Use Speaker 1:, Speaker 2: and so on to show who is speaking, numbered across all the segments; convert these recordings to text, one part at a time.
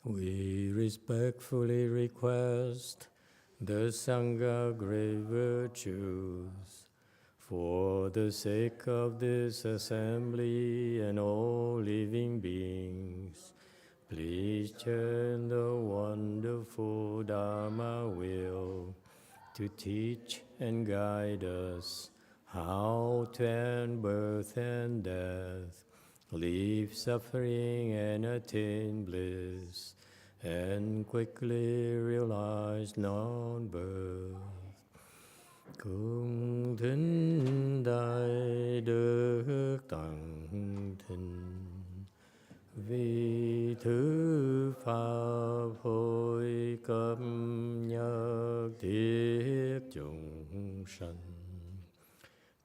Speaker 1: We respectfully request the Sangha great virtues for the sake of this assembly and all living beings. Please turn the wonderful Dharma wheel to teach and guide us how to end birth and death, leave suffering and attain bliss, and quickly realize non-birth. Cung thính đại đức tặng thính, vì thứ pháp hội cấp nhất thiết chúng sanh.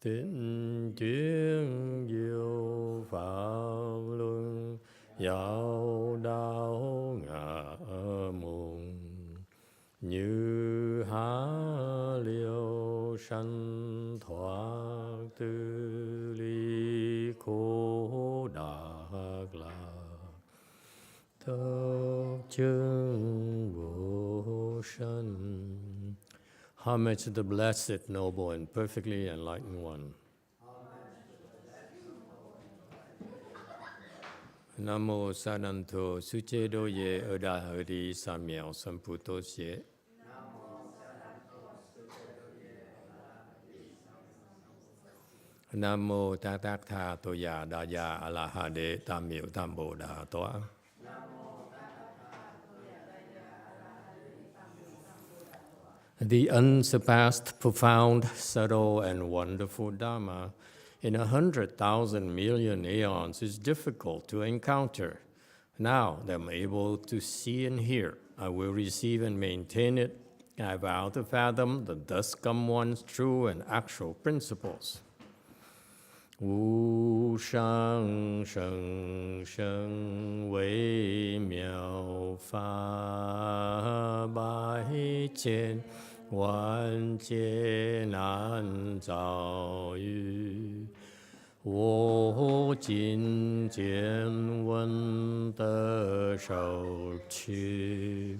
Speaker 1: Tín chuyên diệu pháp luân, giáo đạo ngã môn, như há liêu sanh thoát tư ly khổ đạc lạc, tốc chứng vô sanh. Homage to the blessed, noble, and perfectly enlightened one. Namo Saranto Suchedo Ye Oda Hari Samyao Samputo Ye. Namo Tatakta Toya Daya Alahade Tamil Tambo Da Toa. The unsurpassed, profound, subtle, and wonderful Dharma in 100,000 million aeons is difficult to encounter. Now that I'm able to see and hear, I will receive and maintain it. I vow to fathom the thus come one's true and actual principles. Wu shang sheng sheng wei miao fa bai qian wan jie nan zao yu. Wo jin jian wen de shou qu.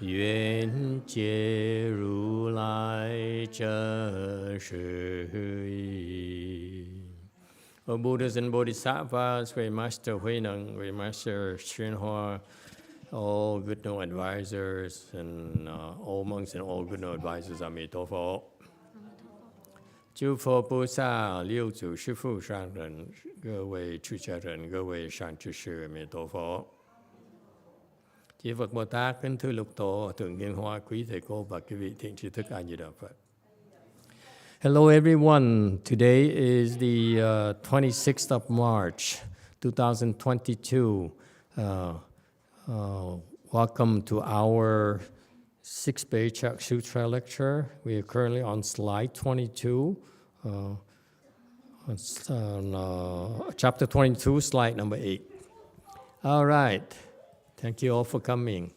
Speaker 1: Yuan jie ru lai zhe shi yi. O Buddhas and Bodhisattvas, Great Master Huineng, Great Master YongHua, all good no advisors, and all monks and all good no advisors, Emitofuo. 诸佛菩萨、六祖、师父、上人、各位出家人、各位善知识，阿弥陀佛。Chư Phật Bồ Tát, kính thưa lục tổ, thượng nhân hoa, quý thầy cô và quý vị thiện tri thức A Di Đà Phật. Hello everyone. Today is the 26th of March, 2022. Welcome to our 6th Patriarch Sutra lecture. We are currently on slide 22. Chapter 22, slide number 8. All right. Thank you all for coming.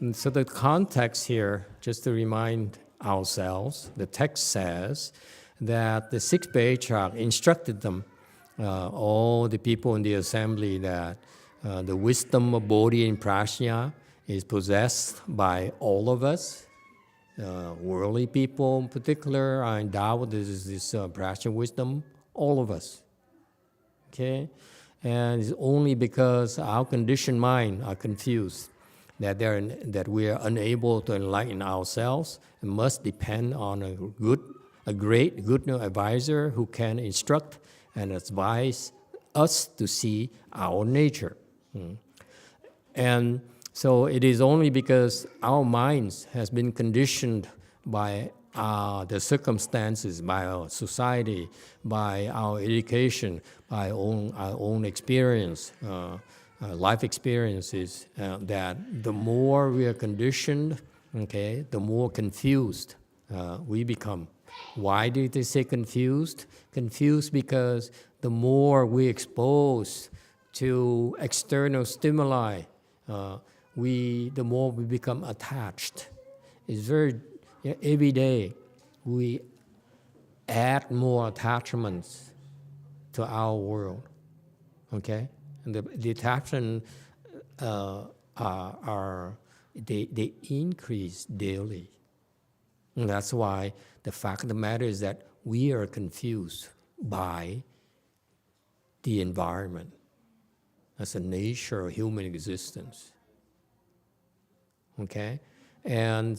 Speaker 1: And so the context here, just to remind ourselves, the text says that the 6th Patriarch instructed them, all the people in the assembly, that the wisdom of Bodhi and Prajna is possessed by all of us, worldly people in particular, are endowed with this Prajna wisdom, all of us. Okay? And it's only because our conditioned mind are confused that we are unable to enlighten ourselves and must depend on a great good advisor who can instruct and advise us to see our nature. And so it is only because our minds has been conditioned by the circumstances, by our society, by our education, by our own experience, life experiences, that the more we are conditioned, okay, the more confused we become. Why did they say confused? Confused because the more we expose to external stimuli, the more we become attached. It's very, every day we add more attachments to our world, okay? And the attachment they increase daily. And that's why the fact of the matter is that we are confused by the environment as a nature of human existence. Okay? And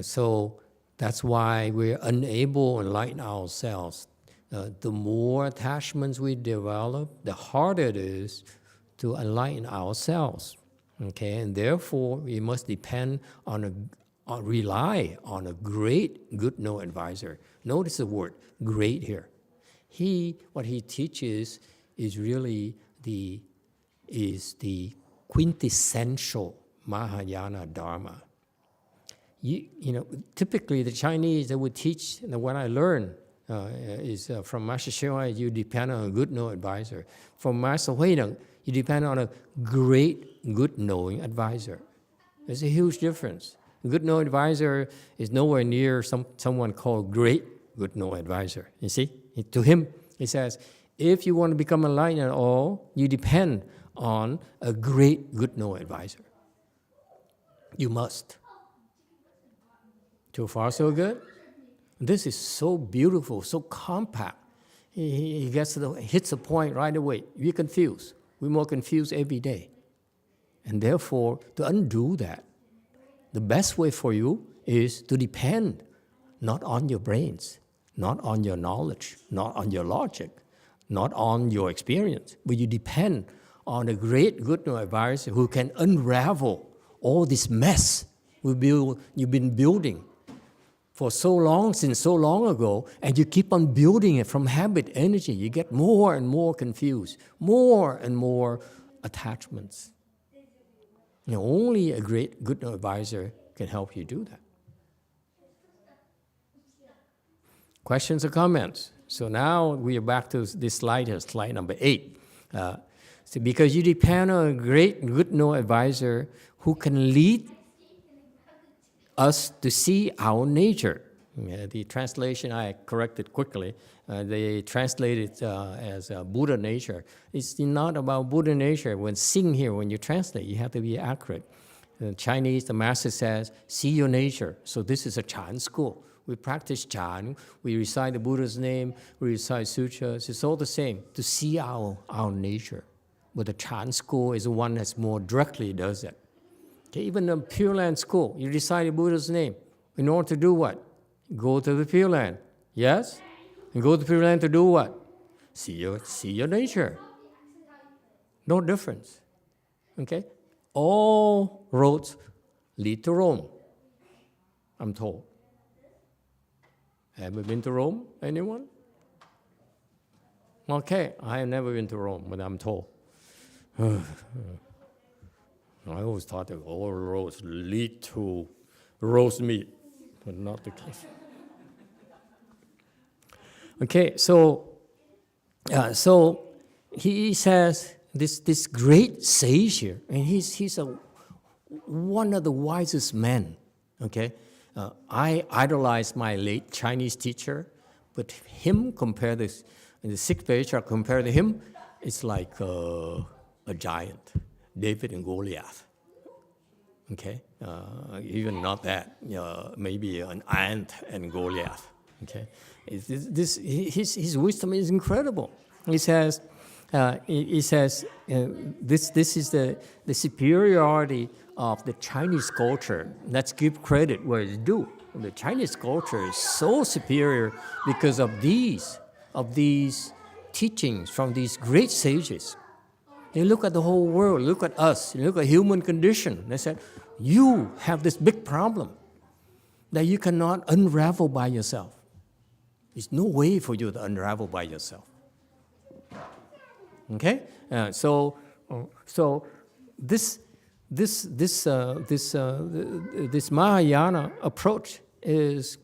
Speaker 1: so that's why we're unable to enlighten ourselves. The more attachments we develop, the harder it is to enlighten ourselves. Okay? And therefore, we must depend on rely on a great good no advisor. Notice the word great here. What he teaches is really the quintessential Mahayana Dharma. You know, typically the Chinese, they would teach, and what I learned is from Master Hsuan, you depend on a good no advisor. From Master Huineng, you depend on a great good knowing advisor. There's a huge difference. A good no advisor is nowhere near someone called great good no advisor. You see? To him, he says, if you want to become enlightened at all, you depend on a great good no advisor. You must. So far, so good? This is so beautiful, so compact. He hits a point right away. We're confused. We're more confused every day. And therefore, to undo that, the best way for you is to depend not on your brains, not on your knowledge, not on your logic, not on your experience, but you depend on a great good no advisor who can unravel all this mess you've been building for so long, since so long ago, and you keep on building it from habit, energy. You get more and more confused, more and more attachments. You know, only a great good advisor can help you do that. Questions or comments? So now we are back to this slide here, slide number 8. So because you depend on a great good no advisor who can lead us to see our nature. The translation I corrected quickly. They translate it as Buddha nature. It's not about Buddha nature. When you translate, you have to be accurate. In Chinese, the master says, see your nature. So this is a Chan school. We practice Chan, we recite the Buddha's name, we recite sutras. It's all the same, to see our nature. But the Chan school is the one that more directly does it. Okay, even the Pure Land school, you recite the Buddha's name. In order to do what? Go to the Pure Land. Yes? And go to the Pure Land to do what? See your nature. No difference. Okay? All roads lead to Rome, I'm told. Have you been to Rome? Anyone? Okay, I have never been to Rome, but I'm told. I always thought that all roads lead to roast meat, but not the case. Okay, so he says this great sage here, and he's one of the wisest men. Okay, I idolize my late Chinese teacher, but him compared to the 6th Patriarch compared to him, it's like a giant, David and Goliath. Okay, even not that, maybe an ant and Goliath. Okay, his wisdom is incredible. He says, this is the superiority of the Chinese culture. Let's give credit where it's due. The Chinese culture is so superior because of these teachings from these great sages. They look at the whole world, look at us, look at human condition. They said, you have this big problem that you cannot unravel by yourself. There's no way for you to unravel by yourself. Okay, so this Mahayana approach is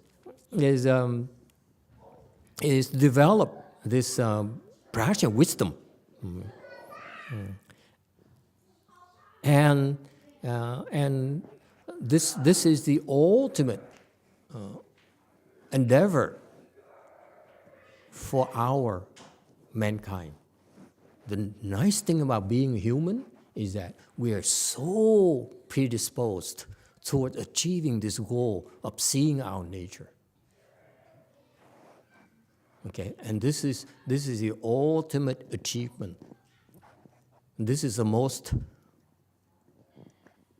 Speaker 1: develop this branch of wisdom, and this is the ultimate endeavor for our mankind. The nice thing about being human is that we are so predisposed toward achieving this goal of seeing our nature. Okay, and this is the ultimate achievement. This is the most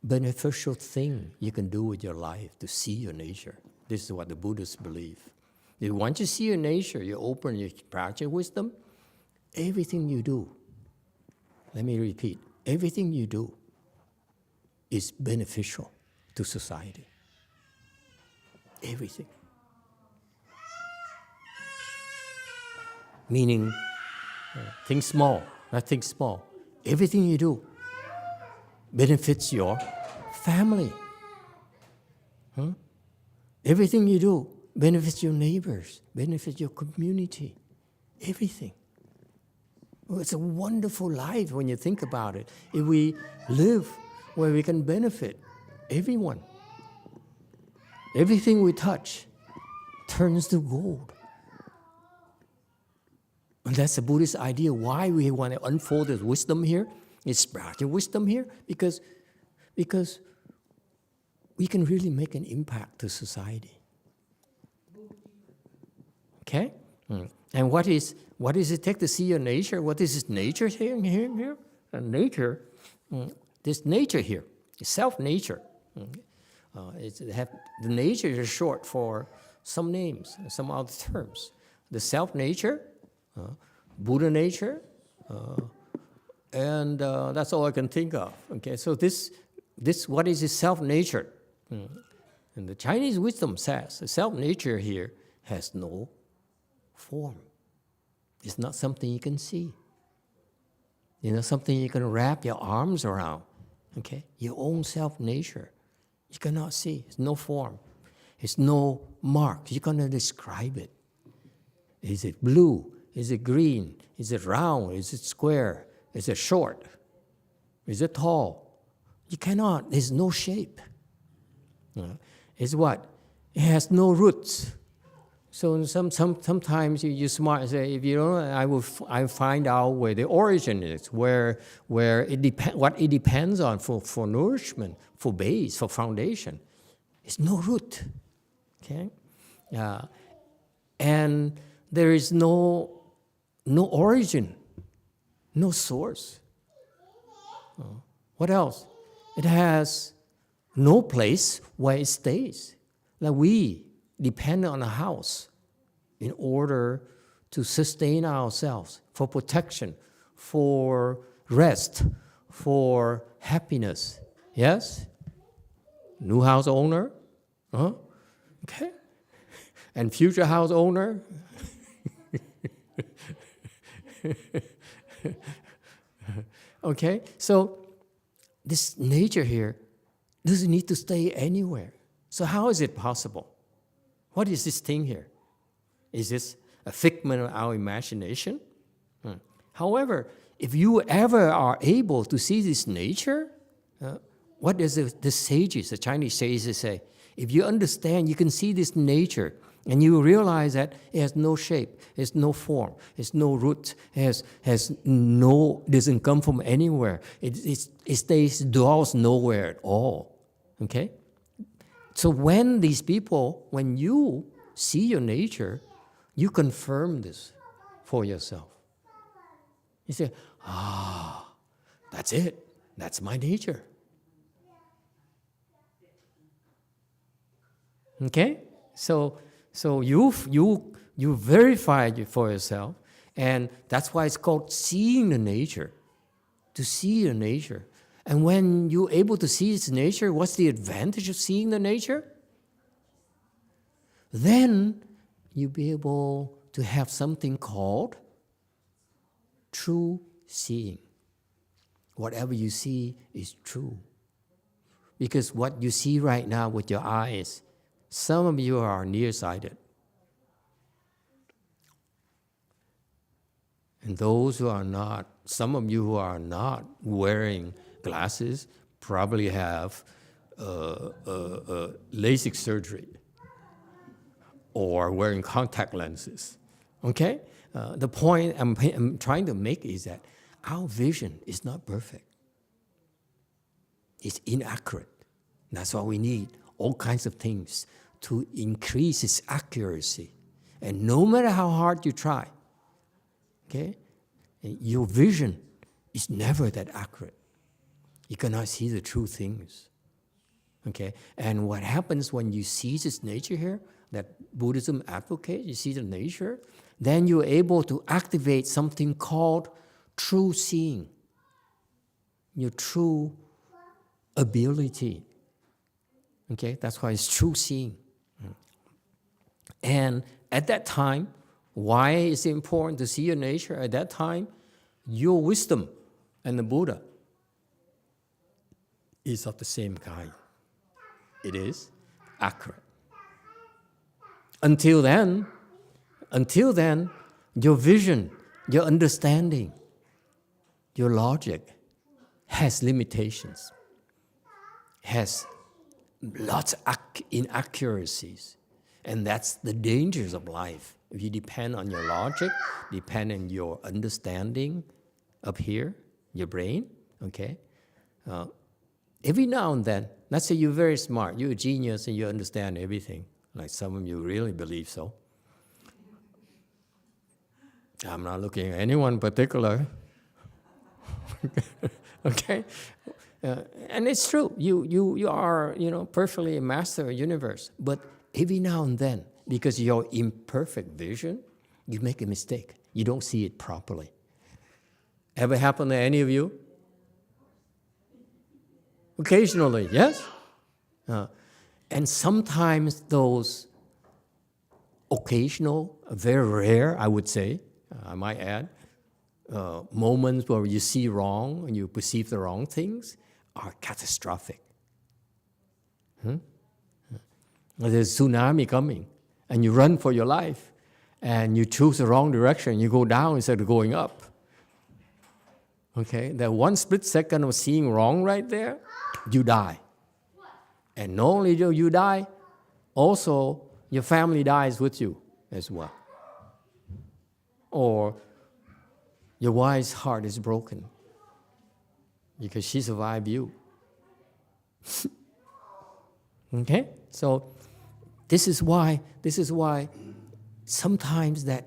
Speaker 1: beneficial thing you can do with your life, to see your nature. This is what the Buddhists believe. If once you see your nature, you open your practice wisdom, everything you do, let me repeat, everything you do is beneficial to society. Everything. Meaning, think small, not think small. Everything you do benefits your family. Everything you do benefits your neighbors, benefits your community, everything. Well, it's a wonderful life when you think about it. If we live where we can benefit everyone, everything we touch turns to gold. And that's the Buddhist idea. Why we want to unfold this wisdom here, this spiritual wisdom here, because we can really make an impact to society. Okay? And what does it take to see your nature? What is this nature here? Nature, this nature here, self-nature. The nature is short for some names, some other terms. The self-nature, Buddha nature, and that's all I can think of. Okay, so this what is the self-nature? And the Chinese wisdom says the self-nature here has no form. It's not something you can see. Something you can wrap your arms around. Okay, your own self-nature, you cannot see. It's no form. It's no mark. You cannot describe it. Is it blue? Is it green? Is it round? Is it square? Is it short? Is it tall? You cannot. There's no shape. It's what? It has no roots. So sometimes you smart say, if you don't, I find out where the origin is, where what it depends on for nourishment, for base, for foundation. It's no root. Okay, and there is no origin, no source. What else? It has no place where it stays. Like we depend on a house in order to sustain ourselves, for protection, for rest, for happiness. Yes? New house owner? Okay. And future house owner? Okay, so this nature here doesn't need to stay anywhere. So how is it possible? What is this thing here? Is this a figment of our imagination? However, if you ever are able to see this nature, what does the sages, the Chinese sages say? If you understand, you can see this nature, and you realize that it has no shape, it has no form, it has no root, it doesn't come from anywhere. It dwells nowhere at all. Okay? So when you see your nature, you confirm this for yourself. You say, that's it. That's my nature. Okay? So you verify it for yourself, and that's why it's called seeing the nature. To see the nature. And when you're able to see its nature, what's the advantage of seeing the nature? Then you'll be able to have something called true seeing. Whatever you see is true. Because what you see right now with your eyes, some of you are nearsighted. And those who are not, some of you who are not wearing glasses probably have LASIK surgery or wearing contact lenses. Okay? The point I'm trying to make is that our vision is not perfect.
Speaker 2: It's inaccurate. That's why we need all kinds of things to increase its accuracy. And no matter how hard you try, okay, your vision is never that accurate. You cannot see the true things. Okay, and what happens when you see this nature here, that Buddhism advocates, you see the nature, then you're able to activate something called true seeing, your true ability. Okay, that's why it's true seeing. And at that time, why is it important to see your nature? At that time, your wisdom and the Buddha is of the same kind. It is accurate. Until then, your vision, your understanding, your logic has limitations, has lots of inaccuracies. And that's the dangers of life. If you depend on your logic, depend on your understanding up here, your brain, okay? Every now and then, let's say you're very smart, you're a genius and you understand everything, like some of you really believe so. I'm not looking at anyone particular. Okay? And it's true, you are, perfectly a master of the universe. But every now and then, because your imperfect vision, you make a mistake. You don't see it properly. Ever happened to any of you? Occasionally, yes? And sometimes those occasional, very rare, I would say, I might add, moments where you see wrong and you perceive the wrong things are catastrophic. There's a tsunami coming, and you run for your life, and you choose the wrong direction, you go down instead of going up. Okay, that one split second of seeing wrong right there, you die. And not only do you die, also your family dies with you as well. Or your wife's heart is broken because she survived you. Okay? So this is why sometimes that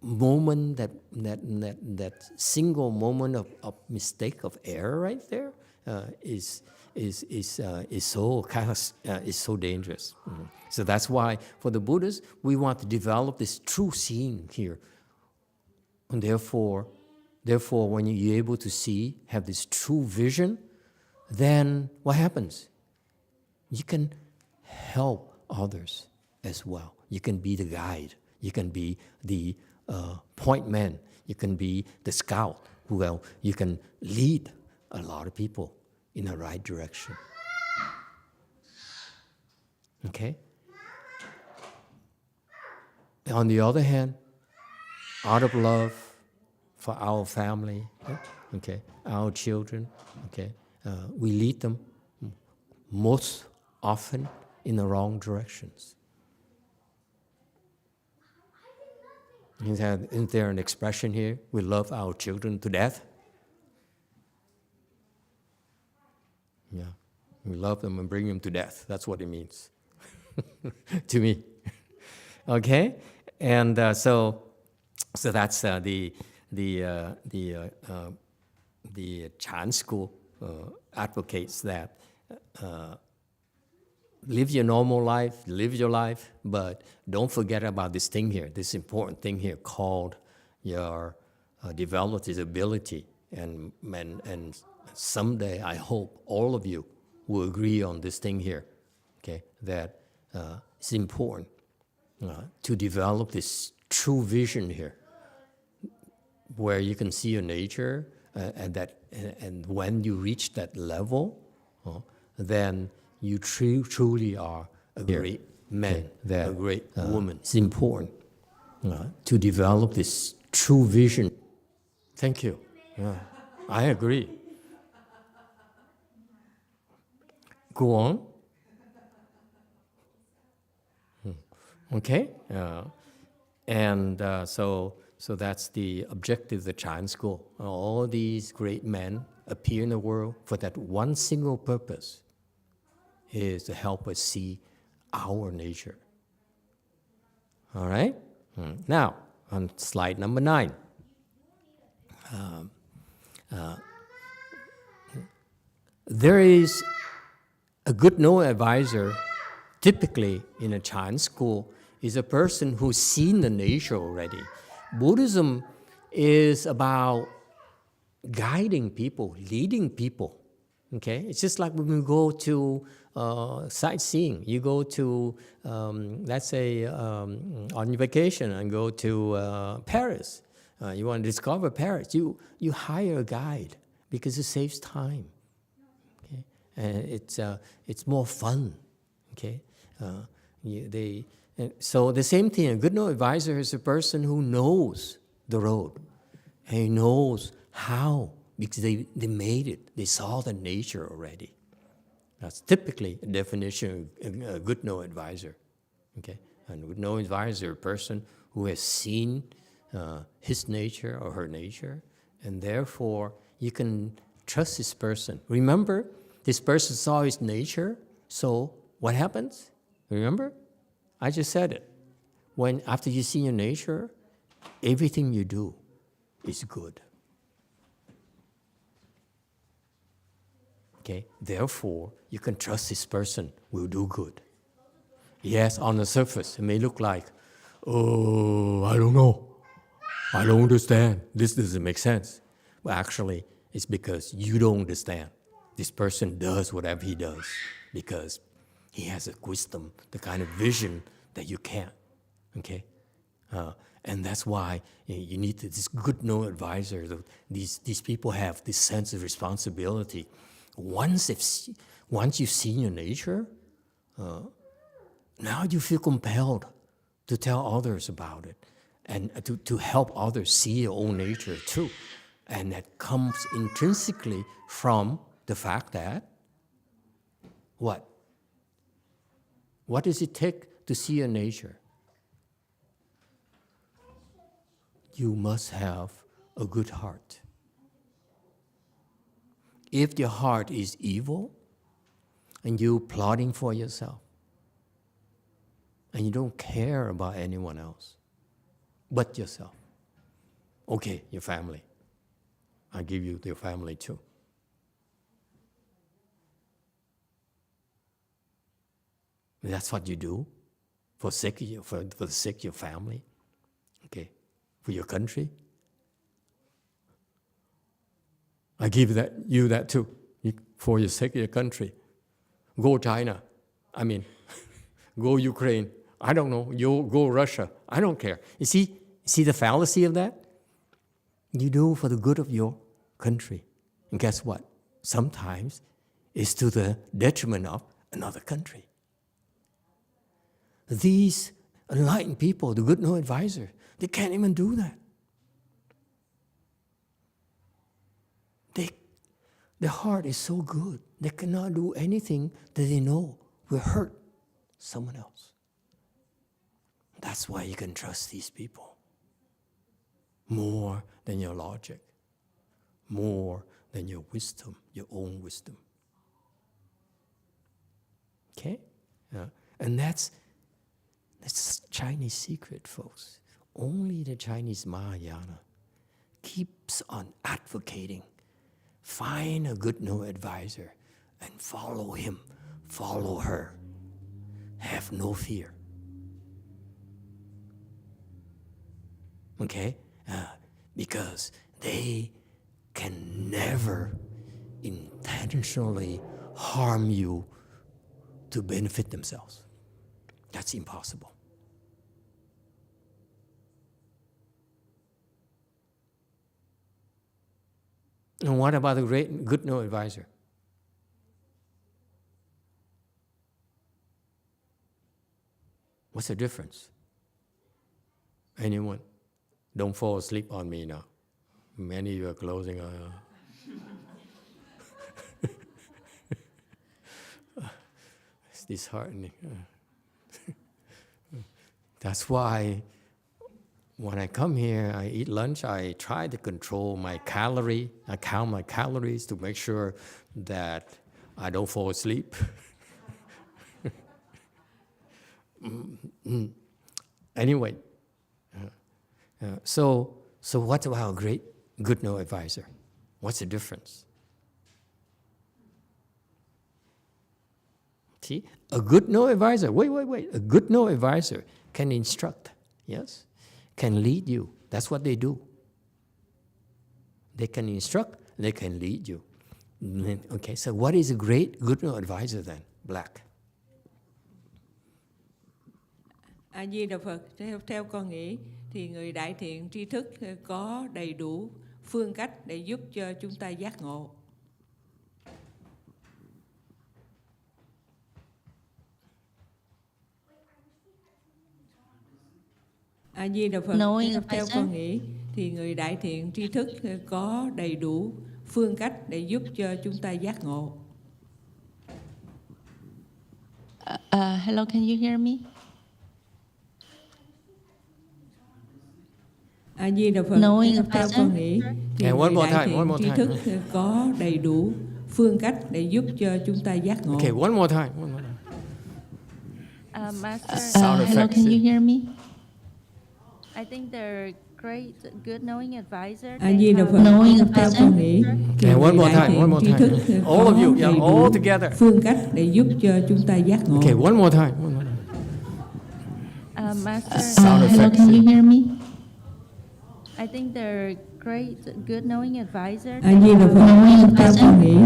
Speaker 2: moment, that single moment of mistake, of error right there is so dangerous. So that's why for the Buddhists we want to develop this true seeing here. And therefore, when you're able to see, have this true vision, then what happens? You can help others as well. You can be the guide. You can be the point man. You can be the scout. Well, you can lead a lot of people in the right direction. Okay? On the other hand, out of love for our family, okay, our children, okay, we lead them most often in the wrong directions. Isn't there an expression here? We love our children to death. Yeah, we love them and bring them to death. That's what it means to me. Okay, and so that's the Chan school advocates that live your normal life, live your life, but don't forget about this thing here, this important thing here called your develop this ability. And someday I hope all of you will agree on this thing here, okay, that it's important to develop this true vision here, where you can see your nature, and when you reach that level, then you truly are a great man, a great woman. It's important to develop this true vision. Thank you. Yeah, I agree. Go on. Okay, so that's the objective of the Chan school. All these great men appear in the world for that one single purpose, is to help us see our nature. All right? Now, on slide number 9. There is a good knowing advisor, typically in a Chan school, is a person who's seen the nature already. Buddhism is about guiding people, leading people. Okay, it's just like when we go to sightseeing. You go to, let's say, on vacation and go to Paris. You want to discover Paris. You hire a guide because it saves time. Okay, and it's more fun. Okay, so the same thing. A good knowing advisor is a person who knows the road, and he knows how. Because they made it. They saw the nature already. That's typically a definition of a good knowing advisor. Okay? And a good knowing advisor, a person who has seen his nature or her nature, and therefore you can trust this person. Remember, this person saw his nature, so what happens? Remember? I just said it. When after you see your nature, everything you do is good. Okay? Therefore, you can trust this person will do good. Yes, on the surface, it may look like, oh, I don't know. I don't understand. This doesn't make sense. But actually, it's because you don't understand. This person does whatever he does because he has a wisdom, the kind of vision that you can't. Okay? And that's why you need this good knowing advisor. These people have this sense of responsibility. Once you've seen your nature, now you feel compelled to tell others about it and to help others see your own nature too. And that comes intrinsically from the fact that, what? What does it take to see your nature? You must have a good heart. If your heart is evil, and you're plotting for yourself, and you don't care about anyone else but yourself, okay, your family. I give you your family too. That's what you do for the sake of your family, okay, for your country. I give you that too, for the sake of your country. Go China, go Ukraine, I don't know, you go Russia, I don't care. You see the fallacy of that? You do for the good of your country. And guess what? Sometimes it's to the detriment of another country. These enlightened people, the good knowing advisor, they can't even do that. Their heart is so good, they cannot do anything that they know will hurt someone else. That's why you can trust these people more than your logic, more than your wisdom, your own wisdom. Okay? And that's Chinese secret, folks. Only the Chinese Mahayana keeps on advocating. Find a good knowing advisor and follow him, follow her. Have no fear. Okay? Because they can never intentionally harm you to benefit themselves. That's impossible. And what about a good knowing advisor? What's the difference? Anyone? Don't fall asleep on me now. Many of you are closing It's disheartening. That's why when I come here, I eat lunch, I try to control my calorie. I count my calories to make sure that I don't fall asleep. Anyway, so what about a great good no advisor? What's the difference? See, a good no advisor, wait, a good no advisor can instruct, yes, can lead you. That's what they do. They can instruct, they can lead you. Okay, so what is a great good no advisor then? Black.
Speaker 3: A Di Đà Phật, theo con nghĩ thì người đại thiện tri thức có đầy đủ phương cách để giúp cho chúng ta giác ngộ. A Di Đà Phật, theo con nghĩ thì người đại thiện tri thức có đầy đủ phương cách để giúp cho chúng ta giác ngộ.
Speaker 4: Hello, can you hear me?
Speaker 3: A Di Đà Phật, theo con nghĩ thì người đại thiện tri thức có đầy đủ phương cách để giúp cho chúng ta giác ngộ.
Speaker 2: Okay, one more time.
Speaker 4: Hello, can you hear me? I think they're great, good knowing advisor.
Speaker 3: A Di Đà Phật, theo con nghĩ thì người đại thiện tri thức có đầy đủ phương cách để giúp cho chúng ta giác ngộ.
Speaker 2: Okay, one more time.
Speaker 4: Hello, can you hear me? I think they're great, good knowing advisor.
Speaker 3: A Di Đà Phật, theo con nghĩ.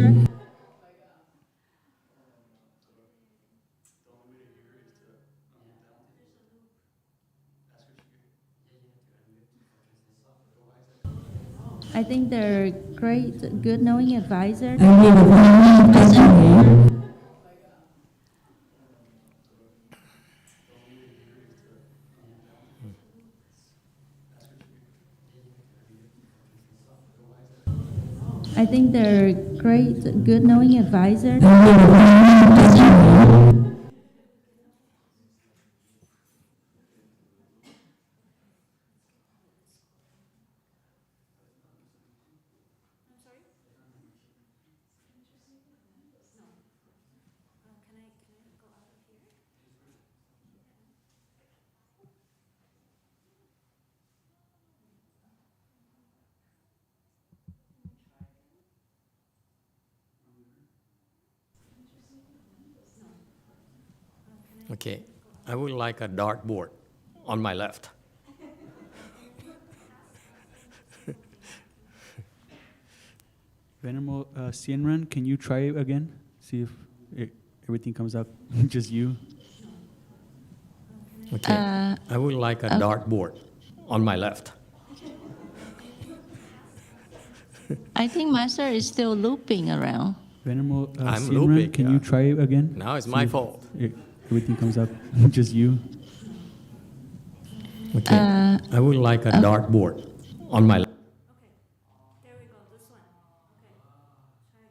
Speaker 4: I think they're great, good knowing advisor.
Speaker 3: A Di Đà Phật, theo con nghĩ.
Speaker 4: I think they're great, good knowing advisor.
Speaker 2: Okay, I would like a dartboard on my left.
Speaker 5: Venerable Sienran, can you try it again? See if everything comes up, just you.
Speaker 2: Okay, I would like a dartboard on my left.
Speaker 4: I think Master is still looping around.
Speaker 5: Venerable
Speaker 2: I'm
Speaker 5: Sienran,
Speaker 2: looping,
Speaker 5: can
Speaker 2: yeah.
Speaker 5: you try it again?
Speaker 2: Now it's
Speaker 5: See
Speaker 2: my
Speaker 5: if
Speaker 2: fault.
Speaker 5: Everything comes up, just you.
Speaker 2: Okay, I would like a dartboard on my left.
Speaker 6: There we go, this one. Okay,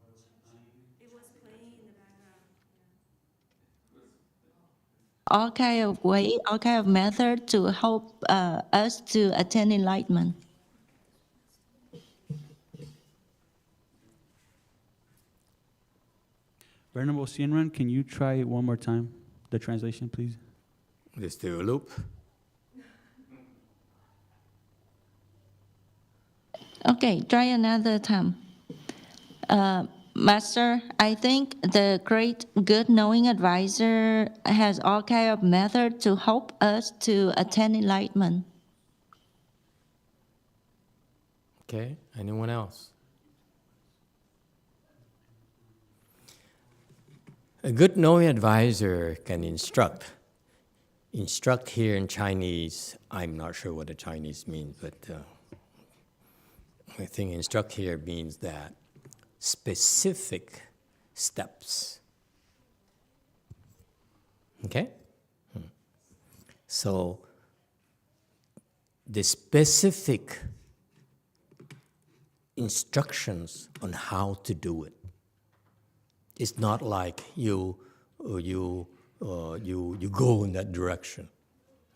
Speaker 6: try again. It was playing in the background.
Speaker 4: All kind of way, all kind of method to help us to attain enlightenment.
Speaker 5: Venerable Sienran, can you try it one more time? The translation, please.
Speaker 2: Let's do a loop.
Speaker 4: Okay, try another time. Master, I think the great good knowing advisor has all kind of method to help us to attain enlightenment.
Speaker 2: Okay, anyone else? A good knowing advisor can instruct. Instruct here in Chinese, I'm not sure what the Chinese means, but I think instruct here means that specific steps. Okay? So the specific instructions on how to do it. It's not like you go in that direction,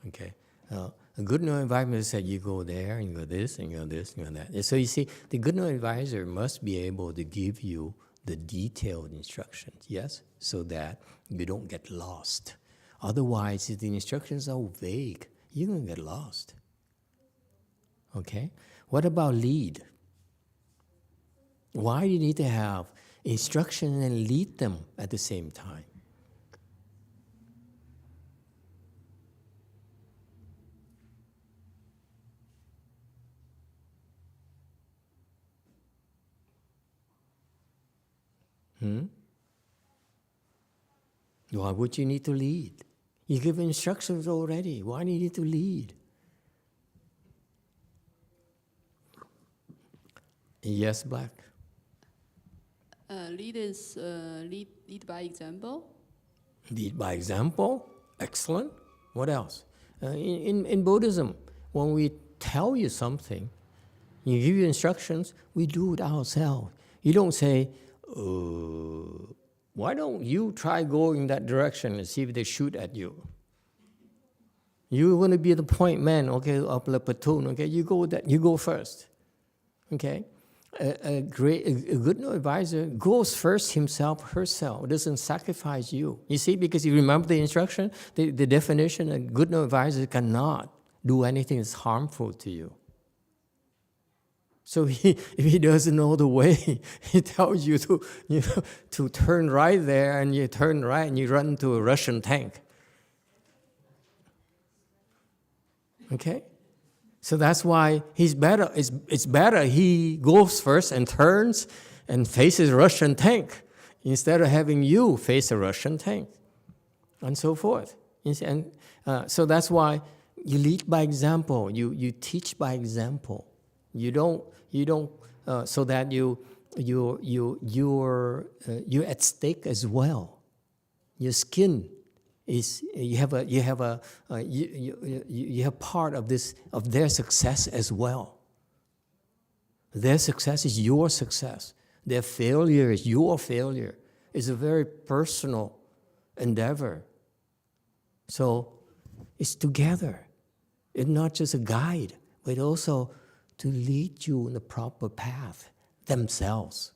Speaker 2: okay? A good knowing advisor said you go there and you go this and you go this and you go that. So you see, the good knowing advisor must be able to give you the detailed instructions, yes, so that you don't get lost. Otherwise, if the instructions are vague, you're going to get lost. Okay? What about lead? Why do you need to have instruction and lead them at the same time? Why would you need to lead? You give instructions already. Why do you need to lead? Yes, Black?
Speaker 7: Lead is lead by example.
Speaker 2: Lead by example. Excellent. What else? In Buddhism, when we tell you something, you give you instructions, we do it ourselves. You don't say, why don't you try going that direction and see if they shoot at you? You're going to be the point man, okay, of the platoon, okay? You go first, okay? A good advisor goes first himself, herself, doesn't sacrifice you. You see, because you remember the instruction, the definition, a good advisor cannot do anything that's harmful to you. So if he doesn't know the way, he tells you to turn right there, and you turn right and you run into a Russian tank. Okay? So that's why he's better. It's better he goes first and turns and faces a Russian tank instead of having you face a Russian tank, and so forth. And so that's why you lead by example. You teach by example. You don't so that you're at stake as well. Your skin is you have part of their success as well. Their success is your success. Their failure is your failure. It's a very personal endeavor. So it's together. It's not just a guide, but also to lead you in the proper path themselves.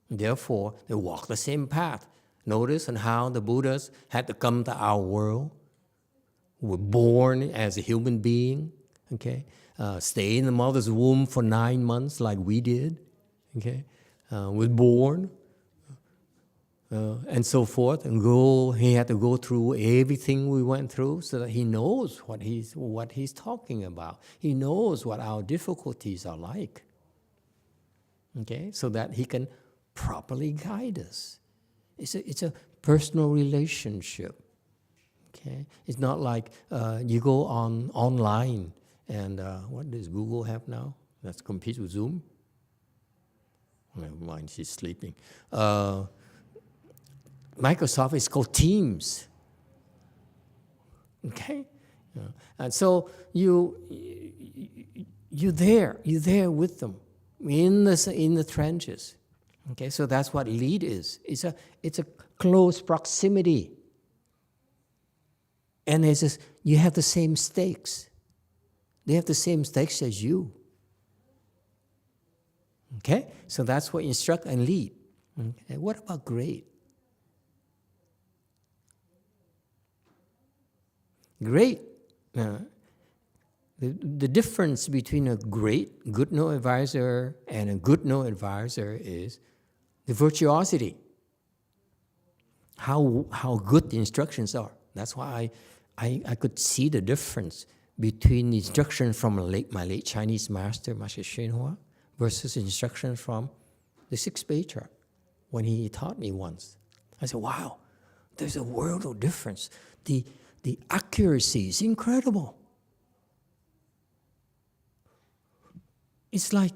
Speaker 2: Therefore, they walk the same path. Notice on how the Buddhas had to come to our world, were born as a human being, okay? Stay in the mother's womb for 9 months like we did, okay? Was born, and so forth, and he had to go through everything we went through so that he knows what he's talking about. He knows what our difficulties are like, okay? So that he can properly guide us. It's a personal relationship, okay? It's not like you go online and what does Google have now? That's compete with Zoom? Never mind, she's sleeping. Microsoft is called Teams, okay? And so you're there with them in the trenches. Okay, so that's what lead is. It's a close proximity, and you have the same stakes. They have the same stakes as you. Okay, so that's what instruct and lead. Okay. What about grade? Grade. The difference between a good no advisor and a good no advisor is the virtuosity, how good the instructions are. That's why I could see the difference between the instruction from my late Chinese master, Master YongHua, versus instruction from the 6th Patriarch when he taught me once. I said, wow, there's a world of difference. The accuracy is incredible. It's like,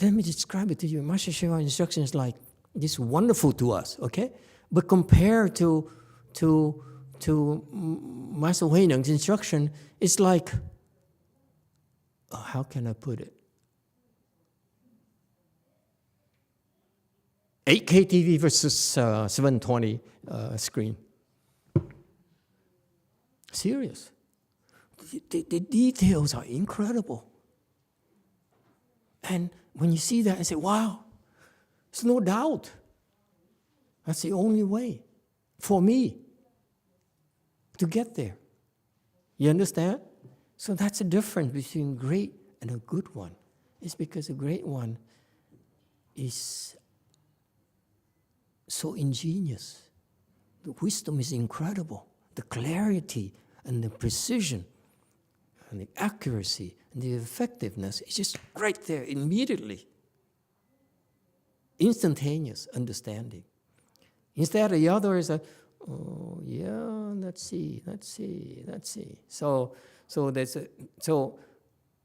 Speaker 2: let me describe it to you. Master YongHua's instruction is like this wonderful to us, okay? But compared to Master Huineng's instruction, it's like, how can I put it? 8K TV versus 720 screen. Serious. the details are incredible. And when you see that, I say, wow, there's no doubt. That's the only way for me to get there. You understand? So that's the difference between great and a good one. It's because a great one is so ingenious. The wisdom is incredible. The clarity and the precision and the accuracy and the effectiveness is just right there immediately. Instantaneous understanding. Instead, the other is oh yeah, let's see. So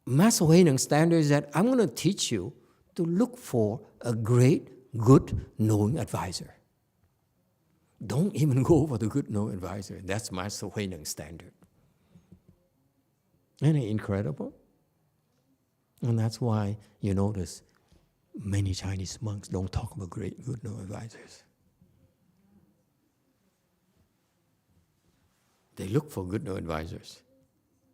Speaker 2: Master Huineng's standard is that I'm going to teach you to look for a great, good, knowing advisor. Don't even go for the good knowing advisor. That's Master Huineng's standard. Isn't it incredible? And that's why you notice many Chinese monks don't talk about great, good knowing advisors. They look for good knowing advisors.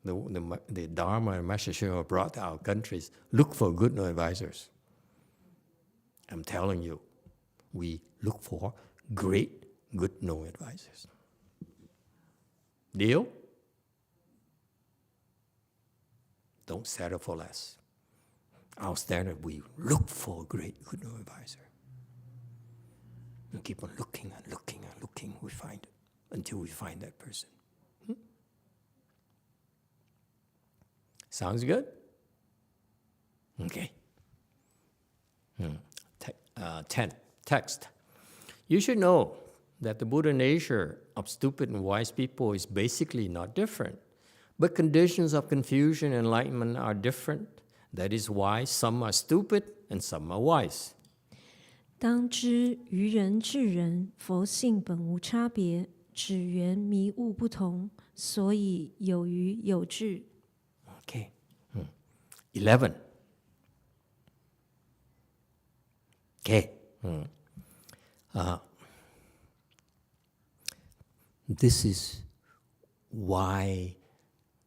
Speaker 2: The Dharma and Master Shema brought to our countries, look for good knowing advisors. I'm telling you, we look for great, good knowing advisors. Deal? Don't settle for less. Our standard, we look for a great, good knowing advisor. And keep on looking and looking and looking, we find it, until we find that person. Sounds good? Okay. 10. Text. You should know that the Buddha nature of stupid and wise people is basically not different. But conditions of confusion and enlightenment are different. That is why some are stupid and some are wise.
Speaker 6: 当知于人至人，佛性本无差别，只缘迷悟不同，所以有愚有智。
Speaker 2: Okay. 11. Okay. This is why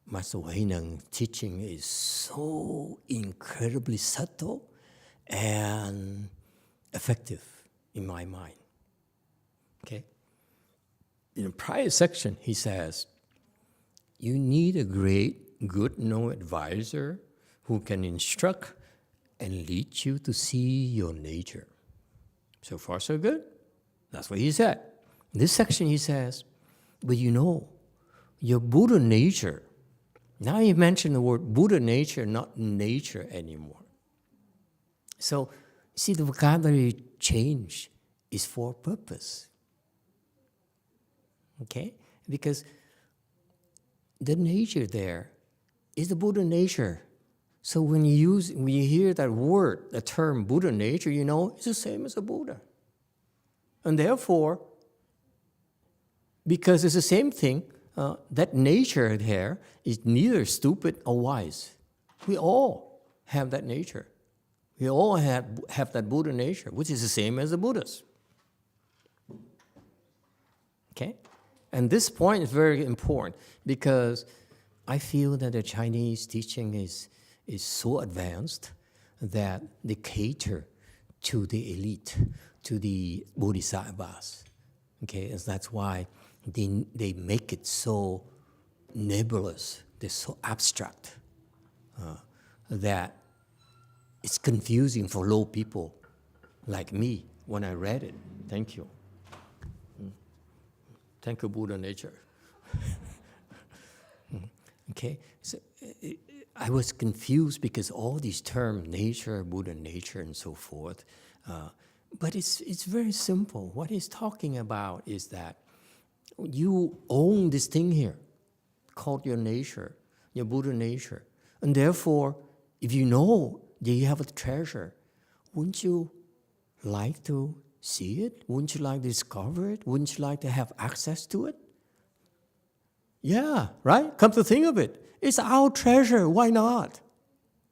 Speaker 2: Master Huineng's teaching is so incredibly subtle and effective in my mind. Okay? In a prior section, he says, you need a great, good, knowing advisor who can instruct and lead you to see your nature. So far, so good. That's what he said. In this section, he says, but you know, your Buddha nature, now he mentioned the word Buddha nature, not nature anymore. So, see, the vocabulary change is for a purpose. Okay? Because the nature there is the Buddha nature. So when you hear that word, the term Buddha nature, you know it's the same as a Buddha. And therefore, because it's the same thing, that nature there is neither stupid or wise. We all have that nature. We all have that Buddha nature, which is the same as the Buddhas. Okay? And this point is very important because I feel that the Chinese teaching is so advanced that they cater to the elite, to the bodhisattvas. Okay, and that's why they make it so nebulous, they're so abstract, that it's confusing for low people like me when I read it. Thank you. Thank you, Buddha nature. Okay, so I was confused because all these terms, nature, Buddha nature, and so forth, but it's very simple. What he's talking about is that you own this thing here called your nature, your Buddha nature. And therefore, if you know that you have a treasure, wouldn't you like to see it? Wouldn't you like to discover it? Wouldn't you like to have access to it? Yeah, right? Come to think of it, it's our treasure. Why not?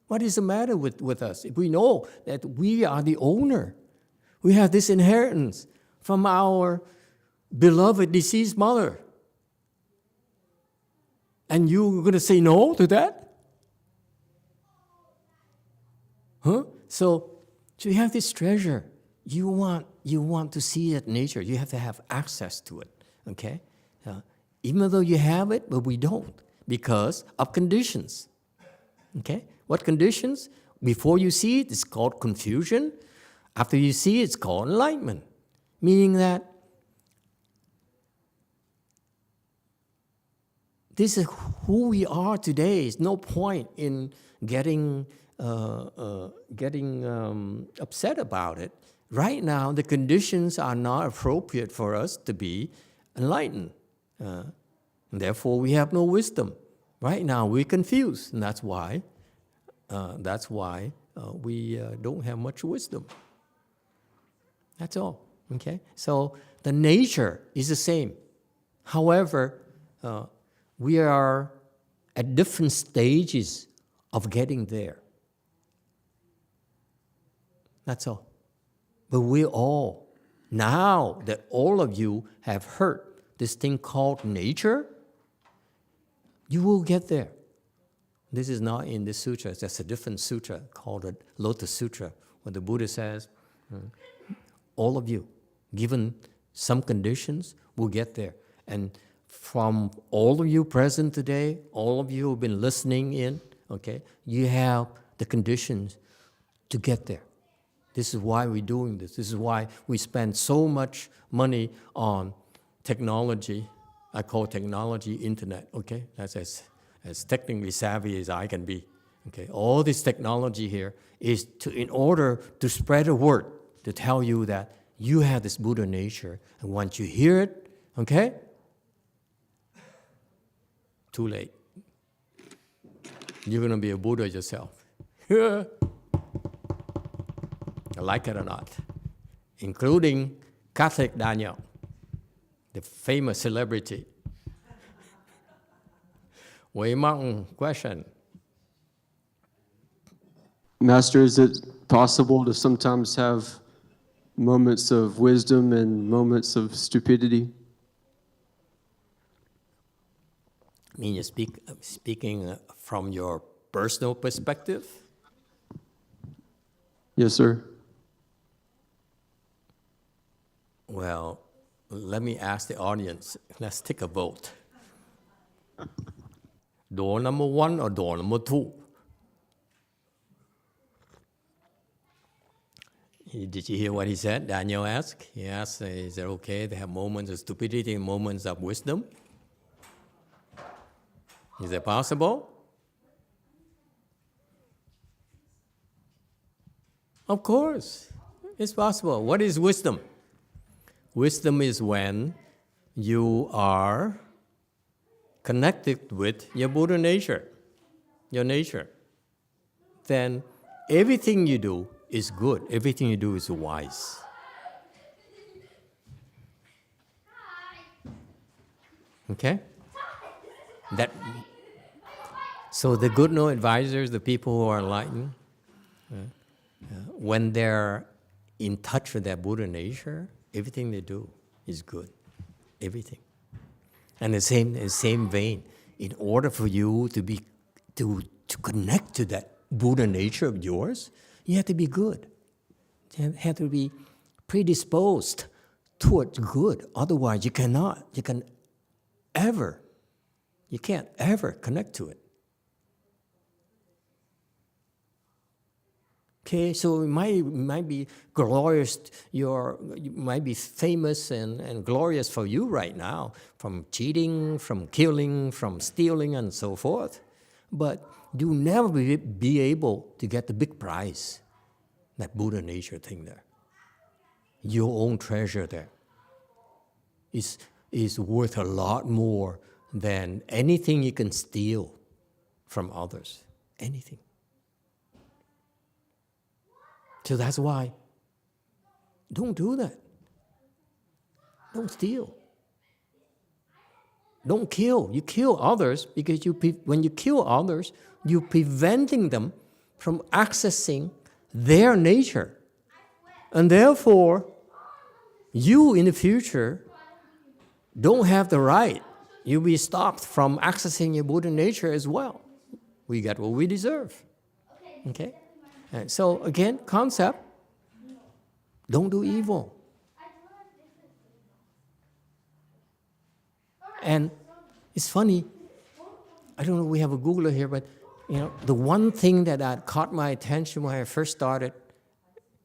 Speaker 2: What is the matter with us? If we know that we are the owner, we have this inheritance from our beloved deceased mother. And you're going to say no to that? Huh? So you have this treasure. You want to see that nature. You have to have access to it. Okay? Even though you have it, but we don't because of conditions. Okay? What conditions? Before you see it, it's called confusion. After you see it, it's called enlightenment. Meaning that this is who we are today. There's no point in getting upset about it. Right now, the conditions are not appropriate for us to be enlightened. Therefore, we have no wisdom. Right now, we're confused, and that's why we don't have much wisdom. That's all. Okay. So the nature is the same. However, we are at different stages of getting there. That's all. But we all, now that all of you have heard this thing called nature, you will get there. This is not in this sutra. That's a different sutra called the Lotus Sutra, where the Buddha says, all of you, given some conditions, will get there. And from all of you present today, all of you who have been listening in, okay, you have the conditions to get there. This is why we're doing this. This is why we spend so much money on technology. I call technology internet, okay? That's as technically savvy as I can be. Okay, all this technology here is in order to spread a word, to tell you that you have this Buddha nature, and once you hear it, okay, too late. You're going to be a Buddha yourself. Like it or not, including Catholic Daniel, the famous celebrity. Wei Mong, question.
Speaker 8: Master, is it possible to sometimes have moments of wisdom and moments of stupidity?
Speaker 2: I mean, you're speaking from your personal perspective?
Speaker 8: Yes, sir.
Speaker 2: Well, let me ask the audience. Let's take a vote. Door number 1 or door number 2? Did you hear what he said? Daniel asked. He asked, is it okay to have moments of stupidity and moments of wisdom? Is it possible? Of course, it's possible. What is wisdom? Wisdom is when you are connected with your Buddha nature, your nature. Then everything you do is good. Everything you do is wise. Okay? So the good no advisors, the people who are enlightened, when they're in touch with their Buddha nature, everything they do is good. Everything. And the same vein, in order for you to connect to that Buddha nature of yours, you have to be good. You have to be predisposed towards good. Otherwise, you can't ever connect to it. Okay, so it might be glorious, you might be famous and glorious for you right now, from cheating, from killing, from stealing, and so forth. But you'll never be able to get the big prize, that Buddha nature thing there. Your own treasure there is worth a lot more than anything you can steal from others. Anything. So that's why, don't do that. Don't steal. Don't kill. You kill others because when you kill others, you're preventing them from accessing their nature. And therefore, you in the future don't have the right you'll be stopped from accessing your Buddha nature as well. We get what we deserve. Okay? And so again, concept, don't do evil. And it's funny, I don't know, we have a Googler here, but the one thing that caught my attention when I first started,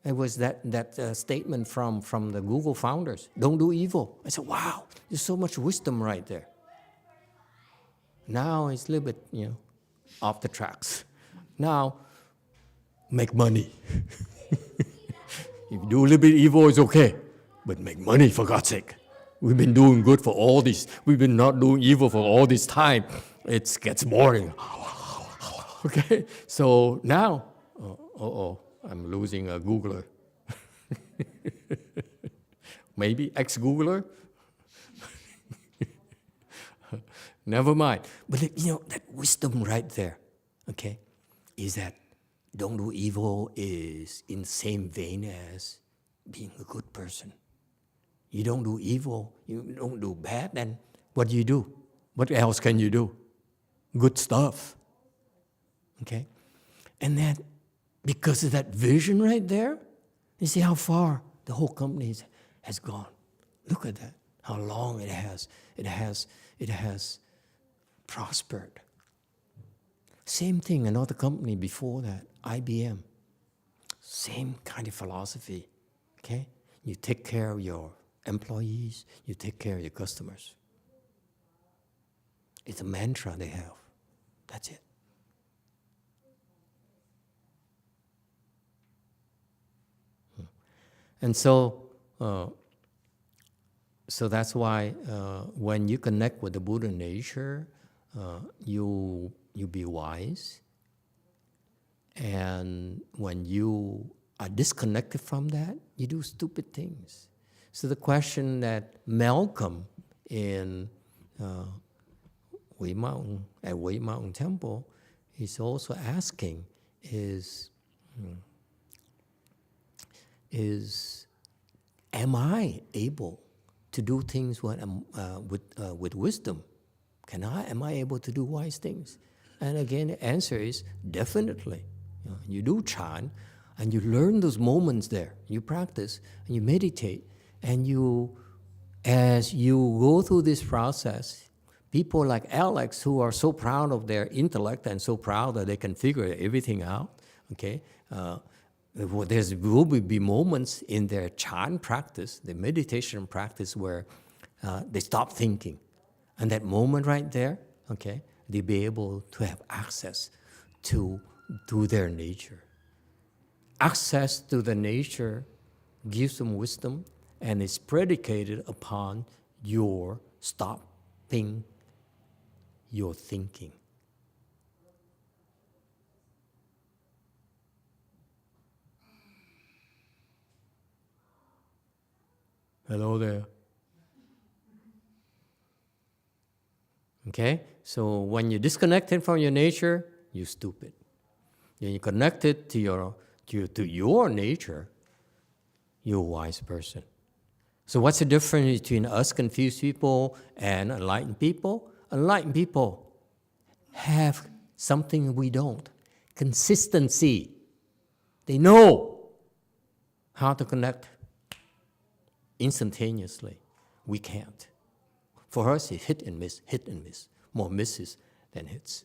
Speaker 2: it was that statement from the Google founders, don't do evil. I said, wow, there's so much wisdom right there. Now it's a little bit, off the tracks. Now, make money. If you do a little bit evil, it's okay, but make money for God's sake. We've been doing good for all this. We've been not doing evil for all this time. It gets boring. Okay, so now, I'm losing a Googler. Maybe ex-Googler? Never mind. But that wisdom right there, okay, is that don't do evil is in the same vein as being a good person. You don't do evil, you don't do bad, then what do you do? What else can you do? Good stuff. Okay? And that, because of that vision right there, you see how far the whole company has gone. Look at that, how long it has prospered. Same thing, another company before that, IBM. Same kind of philosophy. Okay? You take care of your employees, you take care of your customers. It's a mantra they have. That's it. And so that's why when you connect with the Buddha nature, you be wise. And when you are disconnected from that, you do stupid things. So the question that Malcolm in Wei Mountain Temple is also asking is, am I able to do things with wisdom? Am I able to do wise things? And again, the answer is definitely. You do chant, and you learn those moments there. You practice, and you meditate, and as you go through this process, people like Alex, who are so proud of their intellect and so proud that they can figure everything out, okay? There will be moments in their chant practice, the meditation practice, where they stop thinking. And that moment right there, okay, they'll be able to have access to their nature. Access to the nature gives them wisdom, and is predicated upon your stopping your thinking. Hello there. Okay? So when you're disconnected from your nature, you're stupid. When you're connected to your nature, you're a wise person. So what's the difference between us confused people and enlightened people? Enlightened people have something we don't. Consistency. They know how to connect instantaneously. We can't. For us, it's hit and miss. More misses than hits.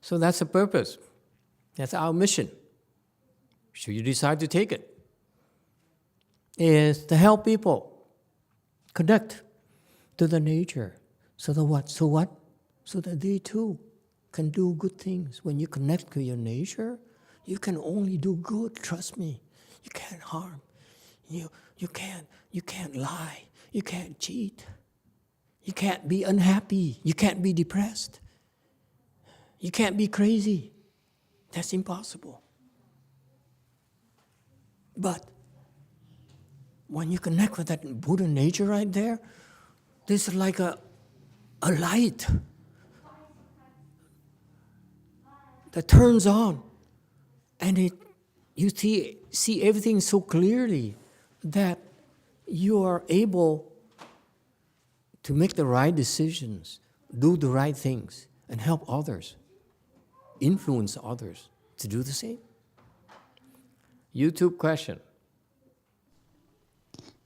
Speaker 2: So that's the purpose. That's our mission. Should you decide to take it, is to help people connect to the nature. So that what? So that they too can do good things. When you connect to your nature, you can only do good, trust me. You can't harm. You can't lie. You can't cheat. You can't be unhappy. You can't be depressed. You can't be crazy. That's impossible. But when you connect with that Buddha nature right there, there's like a light that turns on, and it you see everything so clearly that you are able to make the right decisions, do the right things, and help others, influence others to do the same. YouTube question.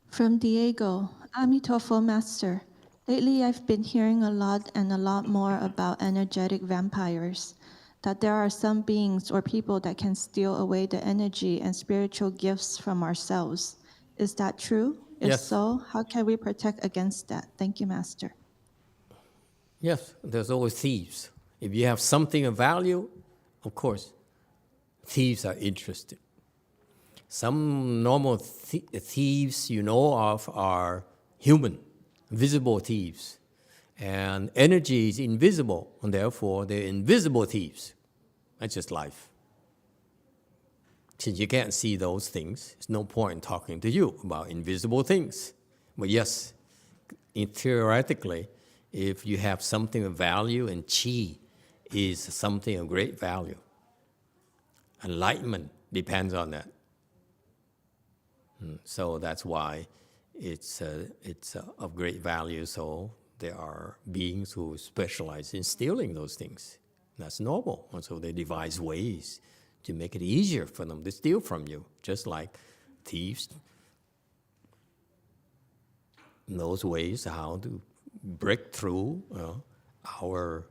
Speaker 9: From Diego, Emitofuo Master. Lately, I've been hearing a lot more about energetic vampires, that there are some beings or people that can steal away the energy and spiritual gifts from ourselves. Is that true? If
Speaker 2: Yes.
Speaker 9: so, how can we protect against that? Thank you, Master.
Speaker 2: Yes, there's always thieves. If you have something of value, of course, thieves are interested. Some normal thieves you know of are human, visible thieves. And energy is invisible, and therefore they're invisible thieves. That's just life. Since you can't see those things, there's no point in talking to you about invisible things. But yes, theoretically, if you have something of value, and chi is something of great value, enlightenment depends on that. So that's why it's of great value. So there are beings who specialize in stealing those things. That's normal. And so they devise ways to make it easier for them to steal from you, just like thieves knows ways how to break through our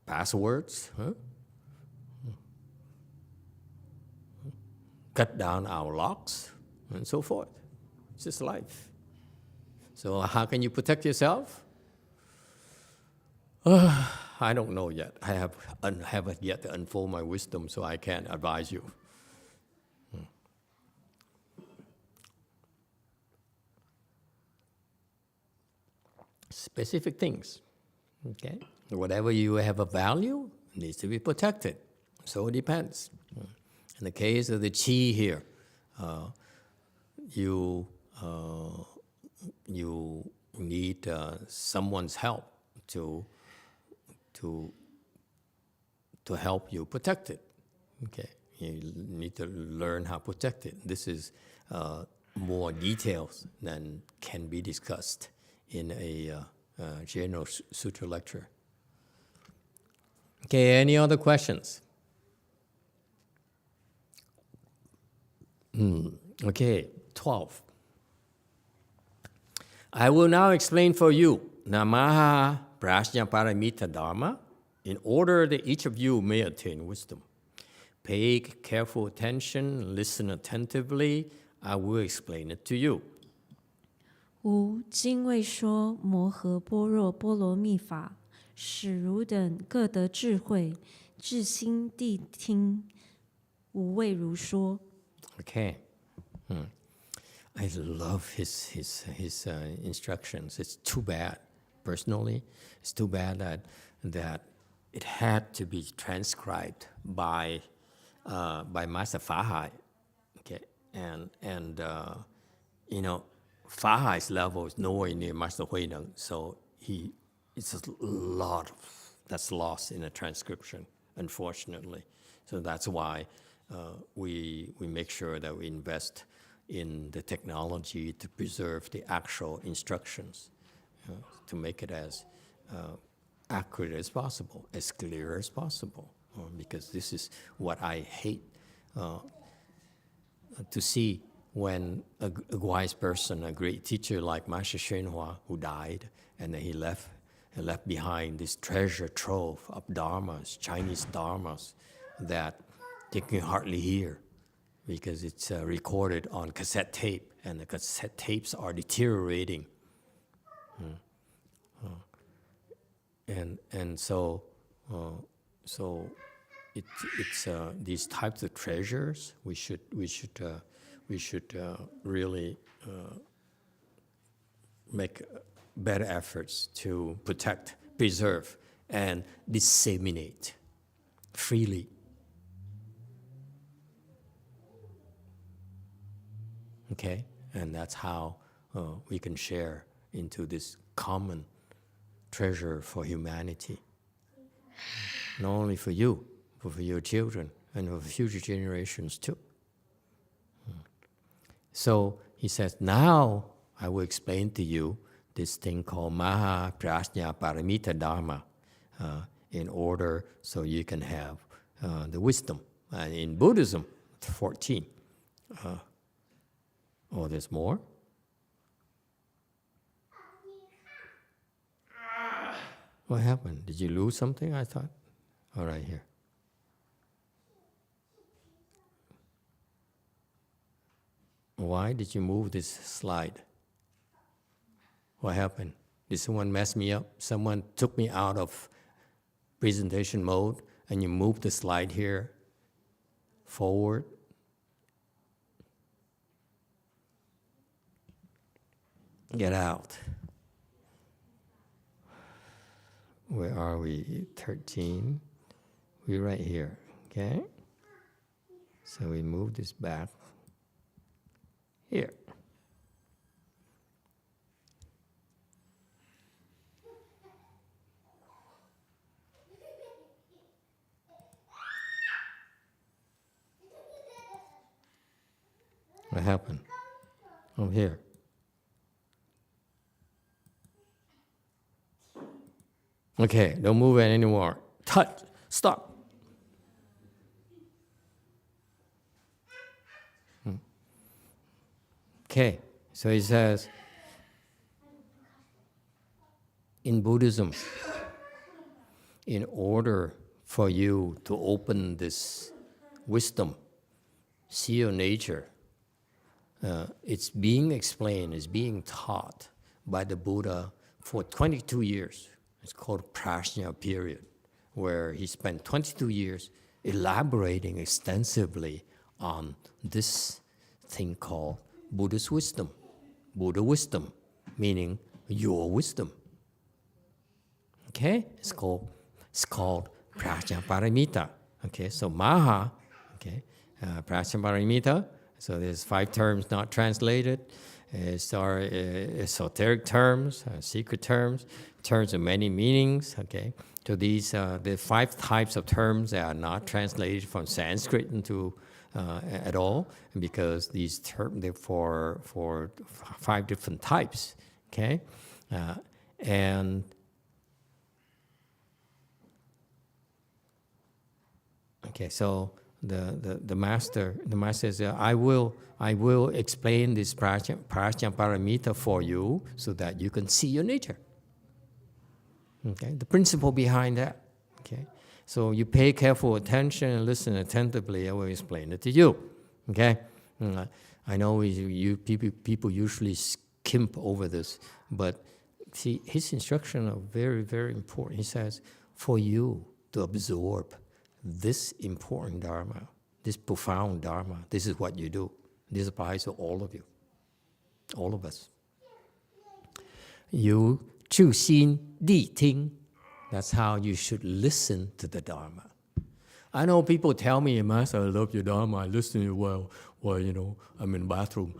Speaker 2: passwords, cut down our locks, and so forth. It's just life. So how can you protect yourself? I don't know yet. I haven't yet to unfold my wisdom, so I can't advise you. Specific things, okay? Whatever you have a value needs to be protected. So it depends. In the case of the chi here, you need someone's help to help you protect it. Okay, you need to learn how to protect it. This is more details than can be discussed in a general sutra lecture. Okay, any other questions? Okay, 12. I will now explain for you Namaha Prajna Paramita Dharma in order that each of you may attain wisdom. Pay careful attention, listen attentively. I will explain it to you.
Speaker 6: 吾今为说摩诃般若波罗蜜法，使汝等各得智慧，至心谛听。吾为汝说。
Speaker 2: Okay. I love his instructions. It's too bad, personally, it's too bad that it had to be transcribed by Master Fahai. Okay, and you know, Fahai's level is nowhere near Master Huineng, so it's a lot that's lost in the transcription, unfortunately. So that's why we make sure that we invest in the technology to preserve the actual instructions, to make it as accurate as possible, as clear as possible, because this is what I hate to see when a wise person, a great teacher like Master YongHua, who died, and then he left behind this treasure trove of dharmas, Chinese dharmas, that they can hardly hear because it's recorded on cassette tape, and the cassette tapes are deteriorating. And so it's these types of treasures we should really make better efforts to protect, preserve, and disseminate freely. Okay, and that's how we can share into this common treasure for humanity. Not only for you, but for your children and of future generations too. So he says, now I will explain to you this thing called Maha Prajna Paramita Dharma in order so you can have the wisdom. And in Buddhism, 14. Oh, there's more? What happened? Did you lose something, I thought? All right, here. Why did you move this slide? What happened? Did someone mess me up? Someone took me out of presentation mode and you moved the slide here forward? Get out. Where are we? 13. We're right here, okay? So we move this back here. What happened? I'm here. Okay, don't move it anymore. Touch. Stop. Okay, so he says, in Buddhism, in order for you to open this wisdom, see your nature, it's being explained, it's being taught by the Buddha for 22 years. It's called Prajna period, where he spent 22 years elaborating extensively on this thing called Buddha's wisdom. Buddha wisdom, meaning your wisdom. Okay? It's called Prajna Paramita. Okay, so Maha, okay, Prajna Paramita. So there's 5 terms not translated. It's our esoteric terms, secret terms, terms of many meanings. Okay, so these the 5 types of terms that are not translated from Sanskrit into at all, because these terms they're for 5 different types. Okay, and okay, so the master says, I will explain this Prajna Paramita for you so that you can see your nature. Okay, the principle behind that. Okay, so you pay careful attention and listen attentively. I will explain it to you. Okay, I know people usually skimp over this, but see, his instructions are very, very important. He says, for you to absorb this important Dharma, this profound Dharma, this is what you do. This applies to all of you, all of us. You 注心谛听. That's how you should listen to the Dharma. I know people tell me, Master, I love your Dharma, I listen to you well. Well, you know, I'm in the bathroom,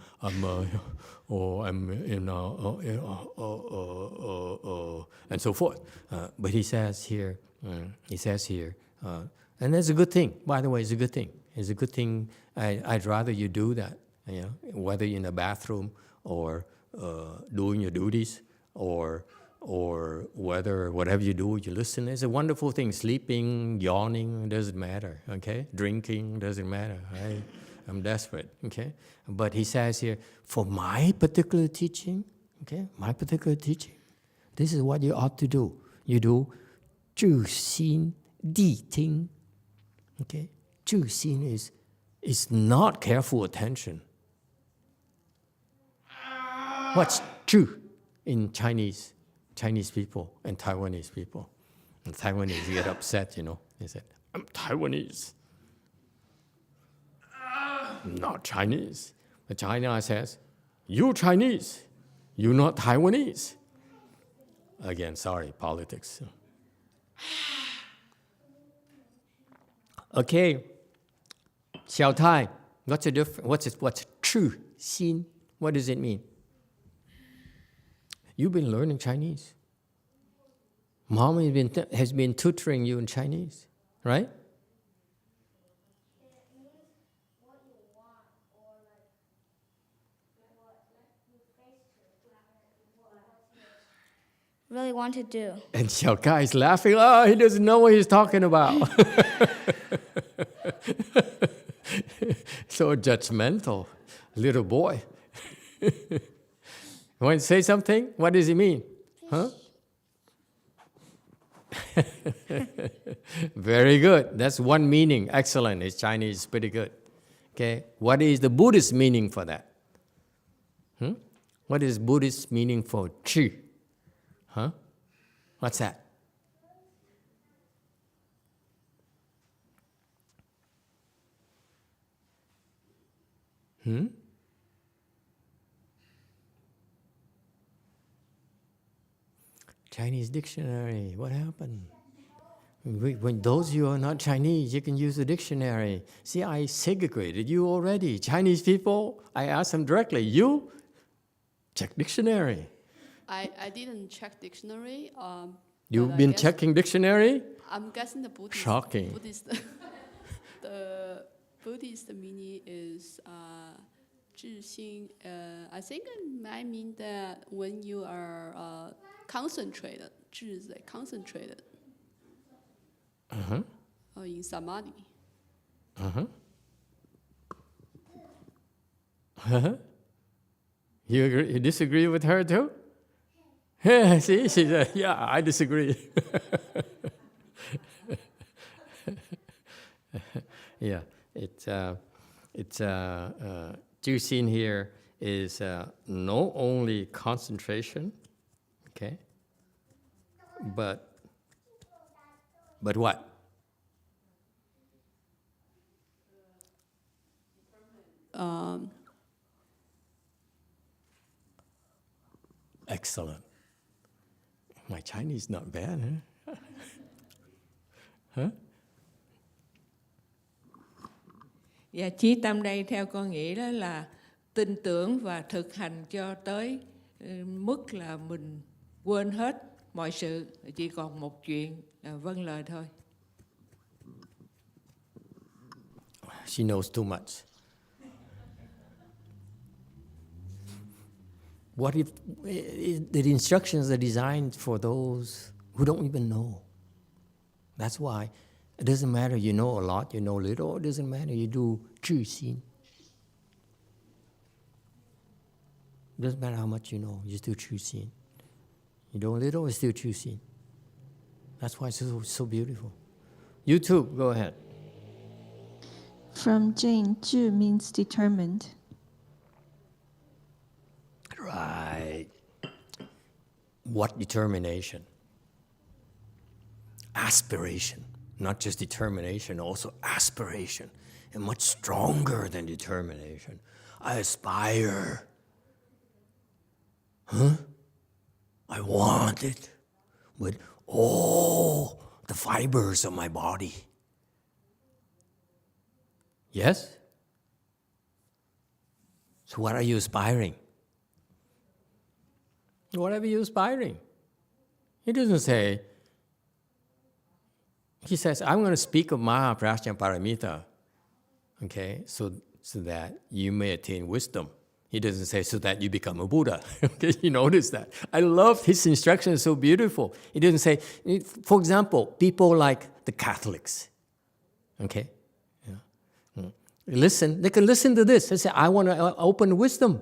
Speaker 2: or I'm in, and so forth. But he says here, and that's a good thing. By the way, it's a good thing. It's a good thing. I'd rather you do that, you know, whether in the bathroom or doing your duties, or whether whatever you do, you listen. It's a wonderful thing. Sleeping, yawning, doesn't matter. Okay, drinking doesn't matter. I'm desperate. Okay, but he says here, for my particular teaching, this is what you ought to do. You do 注心谛听. Okay, 注心is not careful attention. What's 注 in Chinese people and Taiwanese people? And Taiwanese get upset, you know. They said, I'm Taiwanese, not Chinese. But China says, you're Chinese, you're not Taiwanese. Again, sorry, politics. Okay, Xiao Tai, what's the difference? What's 注心? What does it mean? You've been learning Chinese. Mom has been tutoring you in Chinese, right?
Speaker 10: really want to do.
Speaker 2: And Xiao Kai is laughing. Oh, he doesn't know what he's talking about. So judgmental, little boy. You want to say something? What does he mean? Huh? Very good. That's one meaning. Excellent. His Chinese is pretty good. Okay. What is the Buddhist meaning for that? What is Buddhist meaning for chi? Huh? What's that? Chinese dictionary. What happened? When those of you are not Chinese, you can use the dictionary. See, I segregated you already. Chinese people, I asked them directly, you check dictionary.
Speaker 7: I didn't check dictionary.
Speaker 2: You've been checking dictionary?
Speaker 7: I'm guessing the Buddhist.
Speaker 2: Shocking.
Speaker 7: The Buddhist meaning is 自心. I think it might mean that when you are concentrated, 智在 concentrated. In samadhi.
Speaker 2: You agree? You disagree with her too? Yeah, see, she said, yeah, I disagree. Yeah, it's 自心 here is not only concentration, okay, but what? Excellent. My Chinese not bad, huh? Huh?
Speaker 3: Và chí tâm đây theo con nghĩ đó là tin tưởng và thực hành cho tới mức là mình quên hết mọi sự, chỉ còn một chuyện là vâng lời thôi.
Speaker 2: She knows too much. What if the instructions are designed for those who don't even know? That's why it doesn't matter you know a lot, you know little. It doesn't matter you do 自心. It doesn't matter how much you know, you still 自心. You know little, it's still 自心. That's why it's so beautiful. You too, go ahead.
Speaker 9: From Jane, 智 means determined.
Speaker 2: Right. What determination? Aspiration. Not just determination, also aspiration. And much stronger than determination. I aspire. Huh? I want it with all the fibers of my body. Yes? So what are you aspiring? Whatever you're aspiring. He doesn't say, he says, I'm going to speak of Mahaprajna Paramita, okay, so that you may attain wisdom. He doesn't say, so that you become a Buddha. Okay, you notice that. I love his instructions, so beautiful. He doesn't say, for example, people like the Catholics, okay? Yeah. Listen, they can listen to this. They say, I want to open wisdom.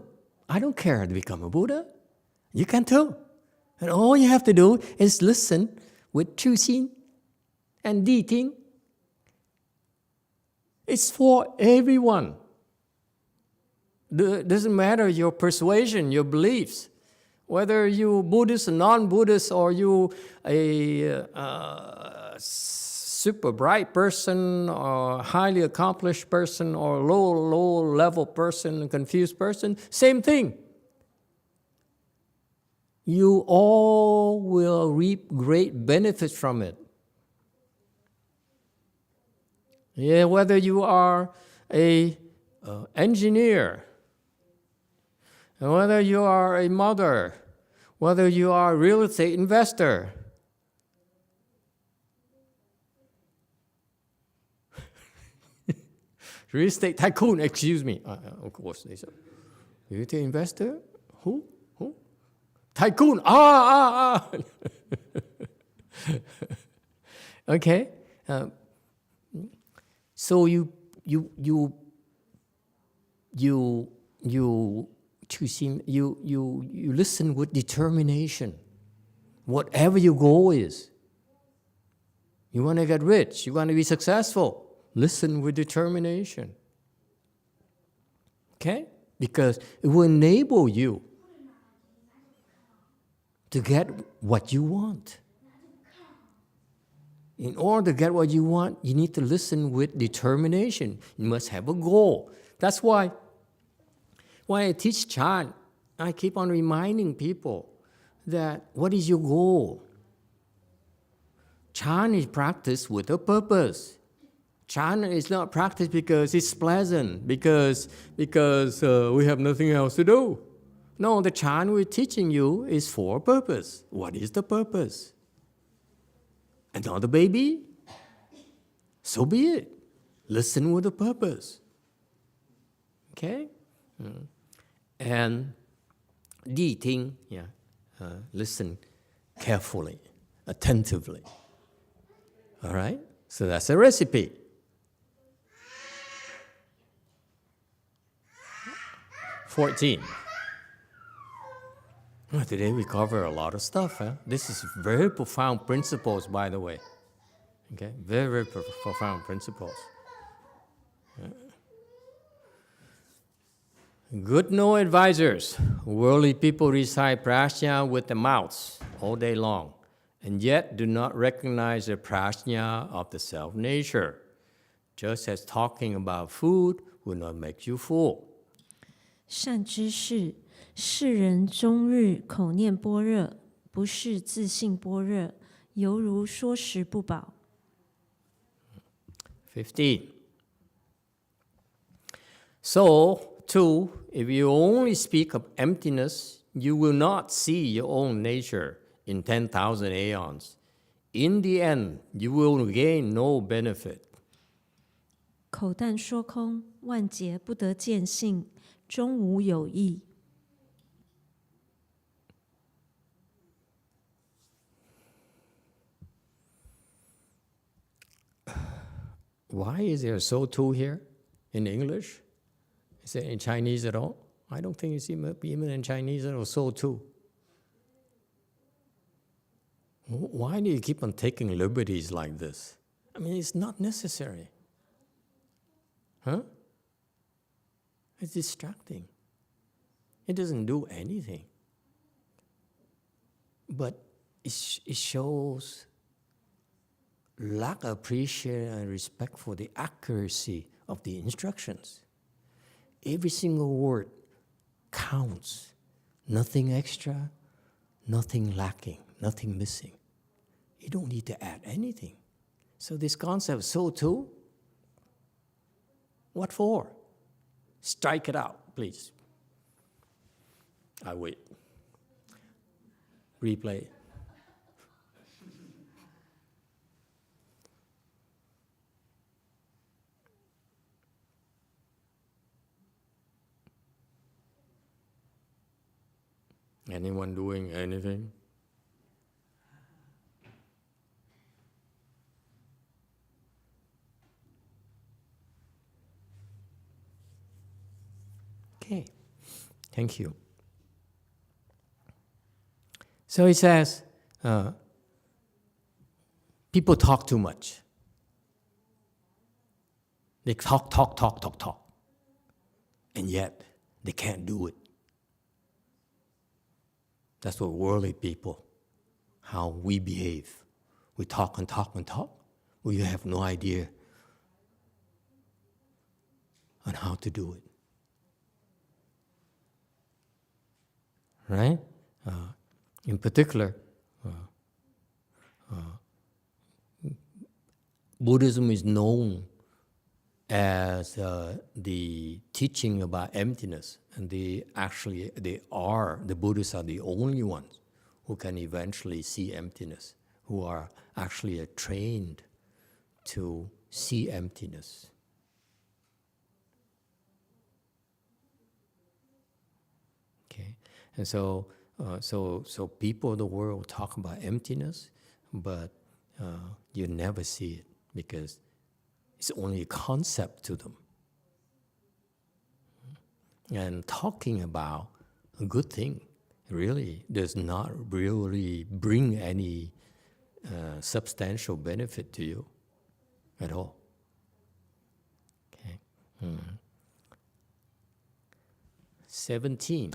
Speaker 2: I don't care to become a Buddha. You can too. And all you have to do is listen with 自心 and 谛听. It's for everyone. Doesn't matter your persuasion, your beliefs, whether you Buddhist or non-Buddhist, or you a super bright person, or highly accomplished person, or low level person, confused person, same thing. You all will reap great benefits from it. Yeah, whether you are a engineer, whether you are a mother, whether you are a real estate investor, real estate tycoon, excuse me. Of course, they said. Real estate investor? Who? Tycoon, Okay, so you listen with determination. Whatever your goal is, you want to get rich, you want to be successful, listen with determination. Okay, because it will enable you to get what you want. In order to get what you want, you need to listen with determination. You must have a goal. That's why when I teach Chan, I keep on reminding people that what is your goal? Chan is practiced with a purpose. Chan is not practiced because it's pleasant, because we have nothing else to do. No, the Chan we're teaching you is for a purpose. What is the purpose? Another baby? So be it. Listen with a purpose. Okay? And di ting, listen carefully, attentively. All right? So that's a recipe. "14. Well, today we cover a lot of stuff. This is very profound principles, by the way. Okay, very, very profound principles. Good no advisors. Worldly people recite prajna with their mouths all day long, and yet do not recognize the prajna of the self-nature. Just as talking about food will not make you full.
Speaker 6: 善知识，世人终日口念般若，不是自性般若，犹如说食不饱。
Speaker 2: 15. So, too, if you only speak of emptiness, you will not see your own nature in 10,000 aeons. In the end, you will gain no benefit.
Speaker 6: 口但说空，万劫不得见性，终无有益。
Speaker 2: Why is there so too here in English? Is it in Chinese at all? I don't think it's even in Chinese at all, so too. Why do you keep on taking liberties like this? I mean, it's not necessary. Huh? It's distracting. It doesn't do anything. But it shows lack of appreciation and respect for the accuracy of the instructions. Every single word counts. Nothing extra, nothing lacking, nothing missing. You don't need to add anything. So this concept, so too, what for? Strike it out, please. I wait. Replay. Anyone doing anything? Okay, thank you. So he says, people talk too much. They talk. And yet, they can't do it. That's what worldly people, how we behave. We talk and talk. We have no idea on how to do it. Right? In particular, Buddhism is known as the teaching about emptiness, and the Buddhists are the only ones who can eventually see emptiness, who are actually trained to see emptiness. Okay, and so So people of the world talk about emptiness, but you never see it because it's only a concept to them. And talking about a good thing really does not really bring any substantial benefit to you at all. Okay. 17.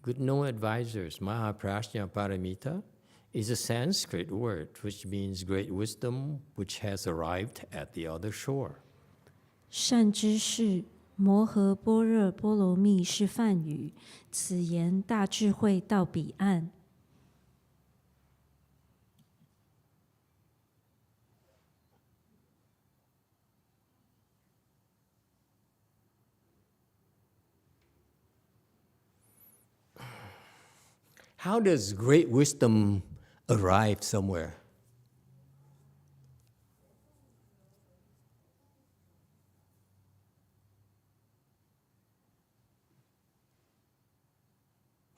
Speaker 2: Good known advisors, Mahaprajna Paramita, is a Sanskrit word which means great wisdom which has arrived at the other shore.
Speaker 6: 善知识，摩诃般若波罗蜜是梵语，此言大智慧到彼岸。
Speaker 2: How does great wisdom arrive somewhere?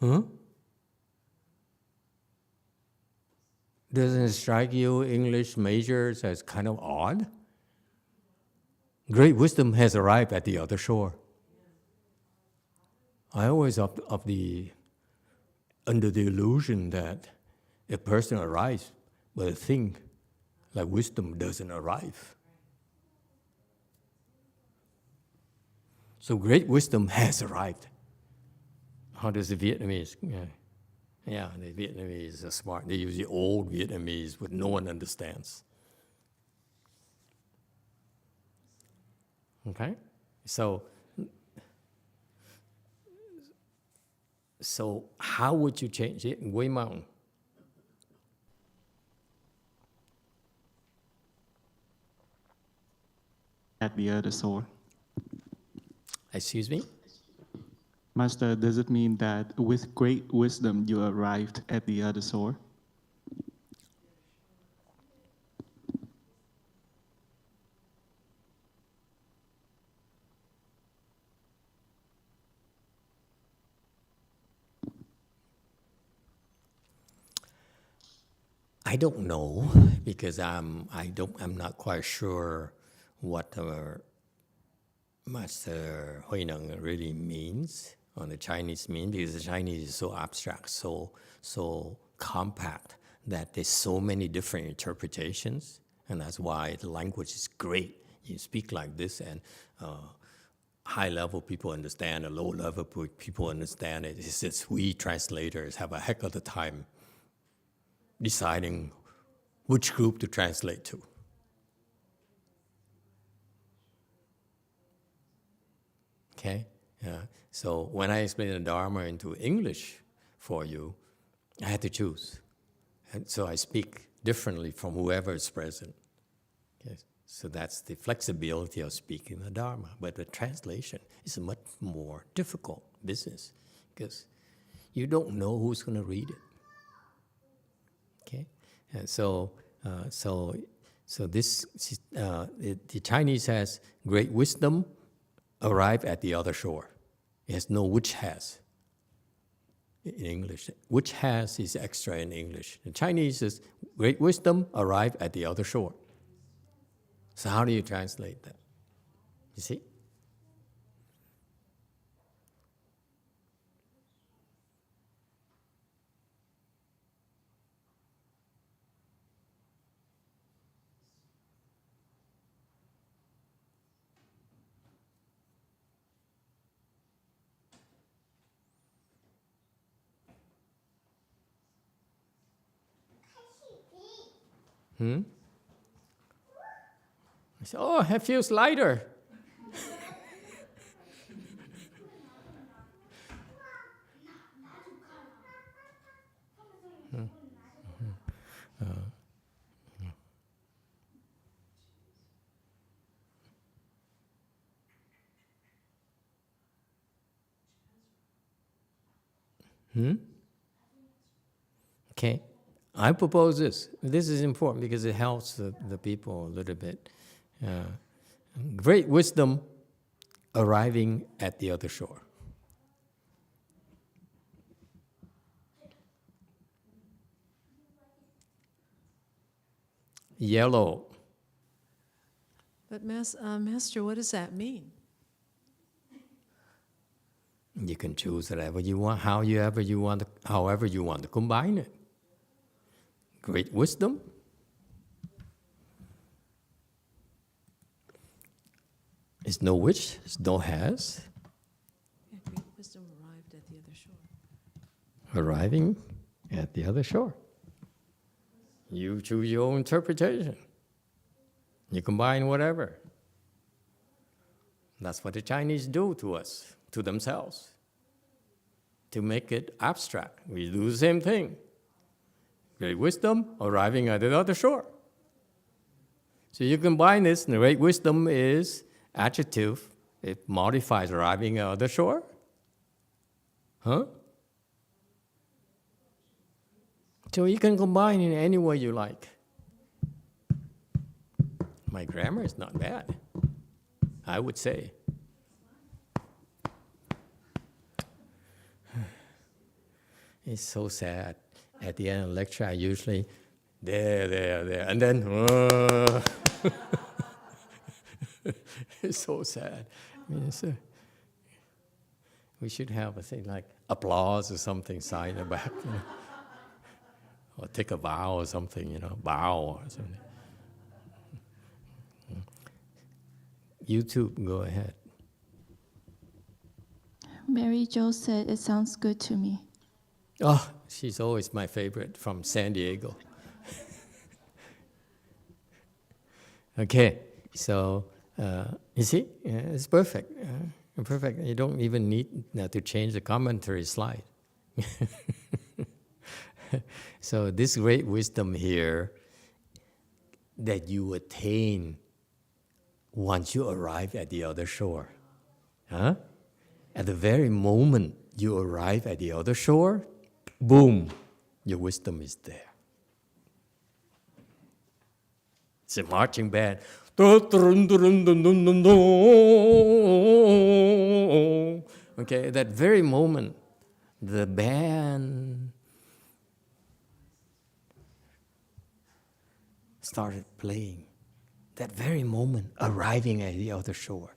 Speaker 2: Huh? Doesn't it strike you English majors as kind of odd? Great wisdom has arrived at the other shore. I always under the illusion that a person arrives, but a thing like wisdom doesn't arrive. So great wisdom has arrived. How does the Vietnamese? Yeah, the Vietnamese are smart. They use the old Vietnamese, which no one understands. Okay? So how would you change it in Way Mountain?
Speaker 10: At the other shore.
Speaker 2: Excuse me?
Speaker 10: Master, does it mean that with great wisdom you arrived at the other shore?
Speaker 2: I don't know because I'm not quite sure what Master Huineng really means, or the Chinese mean, because the Chinese is so abstract, so compact that there's so many different interpretations, and that's why the language is great. You speak like this, and high-level people understand, and low-level people understand it. It's just we translators have a heck of a time deciding which group to translate to. Okay? So when I explain the Dharma into English for you, I had to choose. And so I speak differently from whoever is present. Okay? So that's the flexibility of speaking the Dharma. But the translation is a much more difficult business because you don't know who's going to read it. Okay, and so this the Chinese has great wisdom arrive at the other shore. It has no which has in English. Which has is extra in English. The Chinese is great wisdom arrive at the other shore. So how do you translate that? You see? I said, oh, it feels lighter. Okay. I propose this. This is important because it helps the people a little bit. Great wisdom arriving at the other shore. yellow.
Speaker 11: But Master, what does that mean?
Speaker 2: You can choose whatever you want, however you want to combine it. Great wisdom. It's no which, it's no has.
Speaker 11: Yeah, great wisdom arrived at the other shore.
Speaker 2: Arriving at the other shore. You choose your own interpretation. You combine whatever. That's what the Chinese do to us, to themselves. To make it abstract, we do the same thing. Great wisdom, arriving at the other shore. So you combine this, and great wisdom is adjective. It modifies arriving at the other shore. Huh? So you can combine in any way you like. My grammar is not bad, I would say. It's so sad. At the end of the lecture, I usually, there, and then, it's so sad. I mean, we should have a thing like applause or something sign the back, you know? Or take a vow or something, you know, bow or something. You too, go ahead.
Speaker 9: Mary Jo said, it sounds good to me.
Speaker 2: Oh, she's always my favorite from San Diego. Okay, so you see, it's perfect. Perfect. You don't even need to change the commentary slide. So this great wisdom here that you attain once you arrive at the other shore. Huh? At the very moment you arrive at the other shore, boom, your wisdom is there. It's a marching band. Okay, that very moment, the band started playing. That very moment, arriving at the other shore.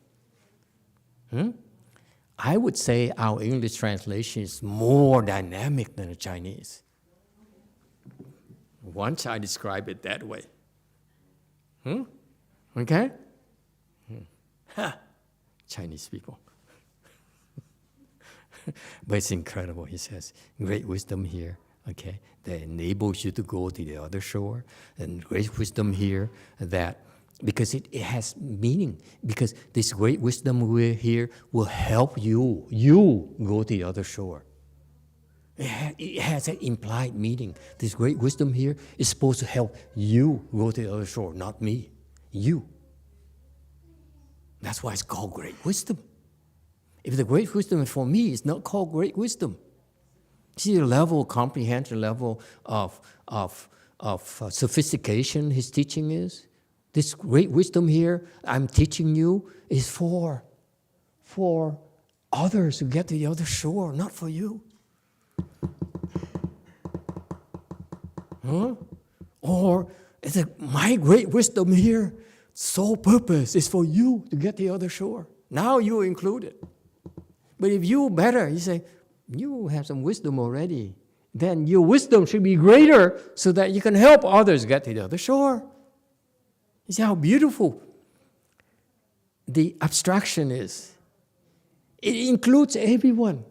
Speaker 2: I would say our English translation is more dynamic than the Chinese. Once I describe it that way. Okay? Ha! Chinese people. But it's incredible, he says. Great wisdom here, okay, that enables you to go to the other shore. And great wisdom here that, because it has meaning, because this great wisdom here will help you go to the other shore. It has an implied meaning. This great wisdom here is supposed to help you go to the other shore, not me, you. That's why it's called great wisdom. If the great wisdom is for me, it's not called great wisdom. See the level of comprehension, level of sophistication his teaching is? This great wisdom here I'm teaching you is for others to get to the other shore, not for you. Huh? Or is it my great wisdom here, sole purpose is for you to get to the other shore. Now you're included. But if you better, you say, you have some wisdom already, then your wisdom should be greater so that you can help others get to the other shore. You see how beautiful the abstraction is. It includes everyone.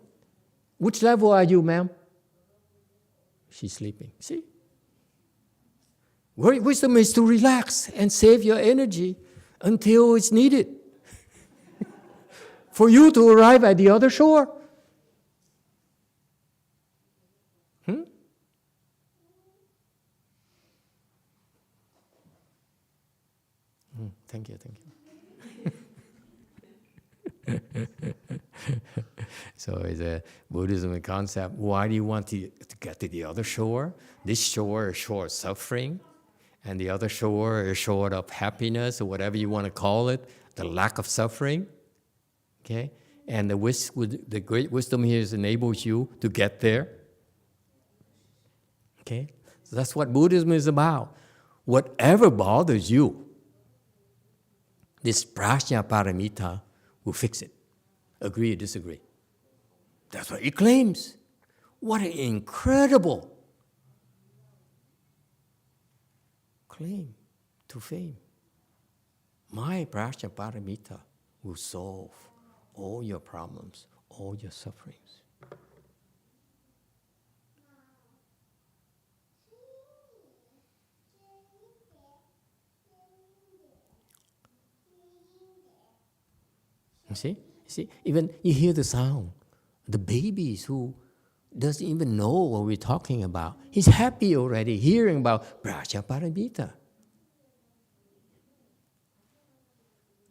Speaker 2: Which level are you, ma'am? She's sleeping. See? Great wisdom is to relax and save your energy until it's needed for you to arrive at the other shore. Thank you. So it's a Buddhism concept. Why do you want to get to the other shore? This shore is shore of suffering, and the other shore is shore of happiness, or whatever you want to call it, the lack of suffering. Okay? And the great wisdom here enables you to get there. Okay? So that's what Buddhism is about. whatever bothers you, this prajna paramita will fix it. Agree or disagree? That's what it claims. What an incredible claim to fame. My prajna paramita will solve all your problems, all your sufferings. You see, even you hear the sound. The babies who doesn't even know what we're talking about, he's happy already hearing about Prajaparamita.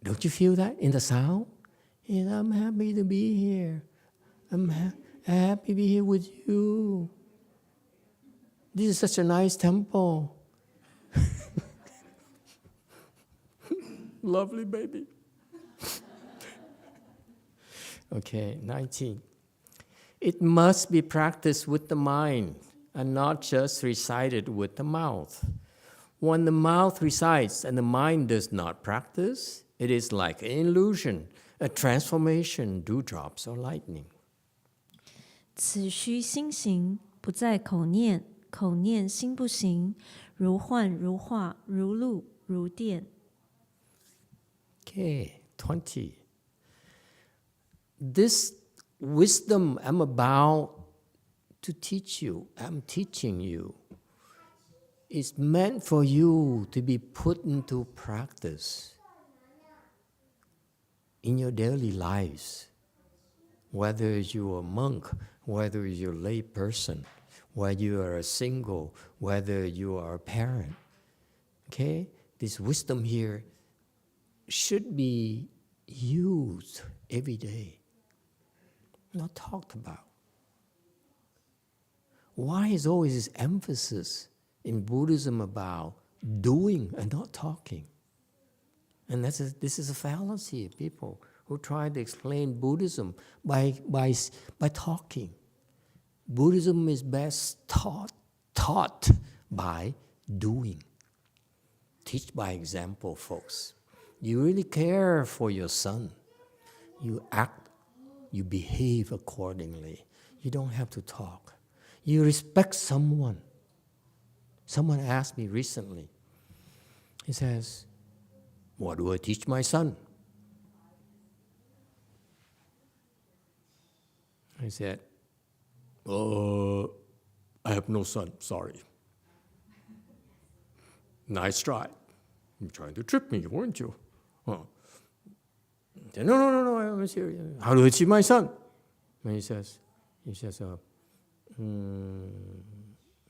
Speaker 2: Don't you feel that in the sound? Yes, I'm happy to be here. I'm happy to be here with you. This is such a nice temple. Lovely baby. Okay, 19. It must be practiced with the mind and not just recited with the mouth. When the mouth recites and the mind does not practice, it is like an illusion, a transformation, dewdrops or lightning.
Speaker 6: 此须心行，不在口念，口念心不行，如幻如化，如露如电。
Speaker 2: Okay, 20. This wisdom I'm about to teach you, I'm teaching you, is meant for you to be put into practice in your daily lives. Whether you're a monk, whether you're a lay person, whether you are a single, whether you are a parent. Okay? This wisdom here should be used every day, not talked about. Why is always this emphasis in Buddhism about doing and not talking? And this is a fallacy of people who try to explain Buddhism by talking. Buddhism is best taught by doing. Teach by example, folks. You really care for your son. You act, you behave accordingly. You don't have to talk. You respect someone. Someone asked me recently, he says, what do I teach my son? I said, I have no son, sorry. Nice try. You're trying to trip me, weren't you? I said, no, I'm serious. How do I teach my son? And he says,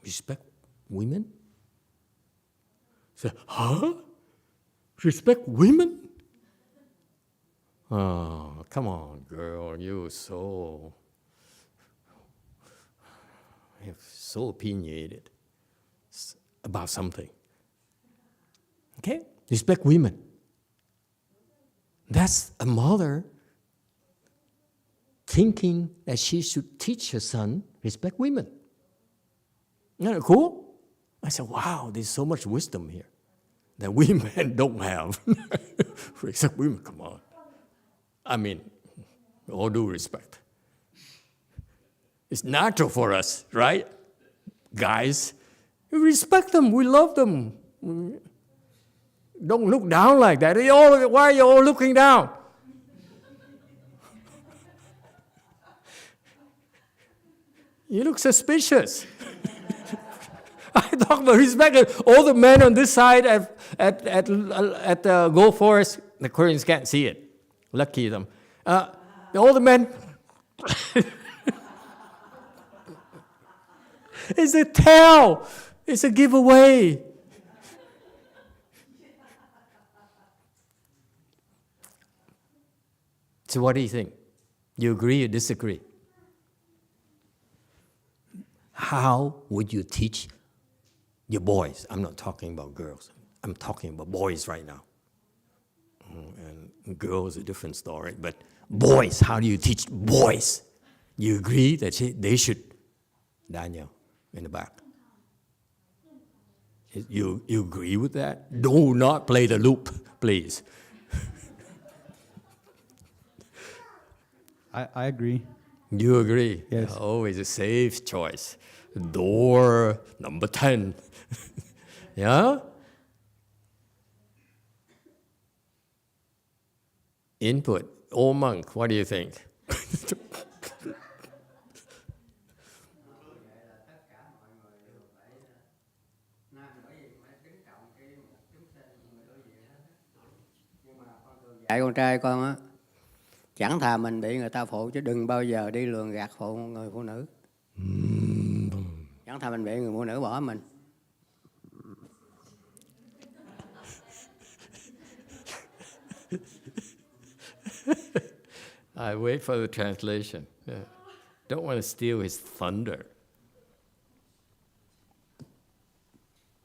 Speaker 2: respect women? I said, huh? Respect women? Oh, come on, girl, you're so opinionated about something. Okay? Respect women. That's a mother thinking that she should teach her son respect women. Isn't that cool? I said, wow, there's so much wisdom here that we men don't have. Respect women, come on. I mean, all due respect. It's natural for us, right? Guys, we respect them, we love them. Don't look down like that. Why are you all looking down? You look suspicious. I talk about respect. All the men on this side at the Go Forest, the Koreans can't see it. Lucky them. All the men. It's a tell. It's a giveaway. So what do you think? You agree or disagree? How would you teach your boys? I'm not talking about girls. I'm talking about boys right now. And girls, a different story. But boys, how do you teach boys? You agree that they should? Daniel, in the back. You agree with that? Do not play the loop, please.
Speaker 5: I agree.
Speaker 2: You agree?
Speaker 5: Yes.
Speaker 2: Always a safe choice. Door number 10. Yeah? Input. Old monk, what do you think?
Speaker 12: Dạy con trai con á, chẳng thà mình bị người ta phụ chứ đừng bao giờ đi lường gạt phụ người phụ nữ. Chẳng thà mình bị người phụ nữ bỏ mình.
Speaker 2: I wait for the translation. Yeah. Don't want to steal his thunder.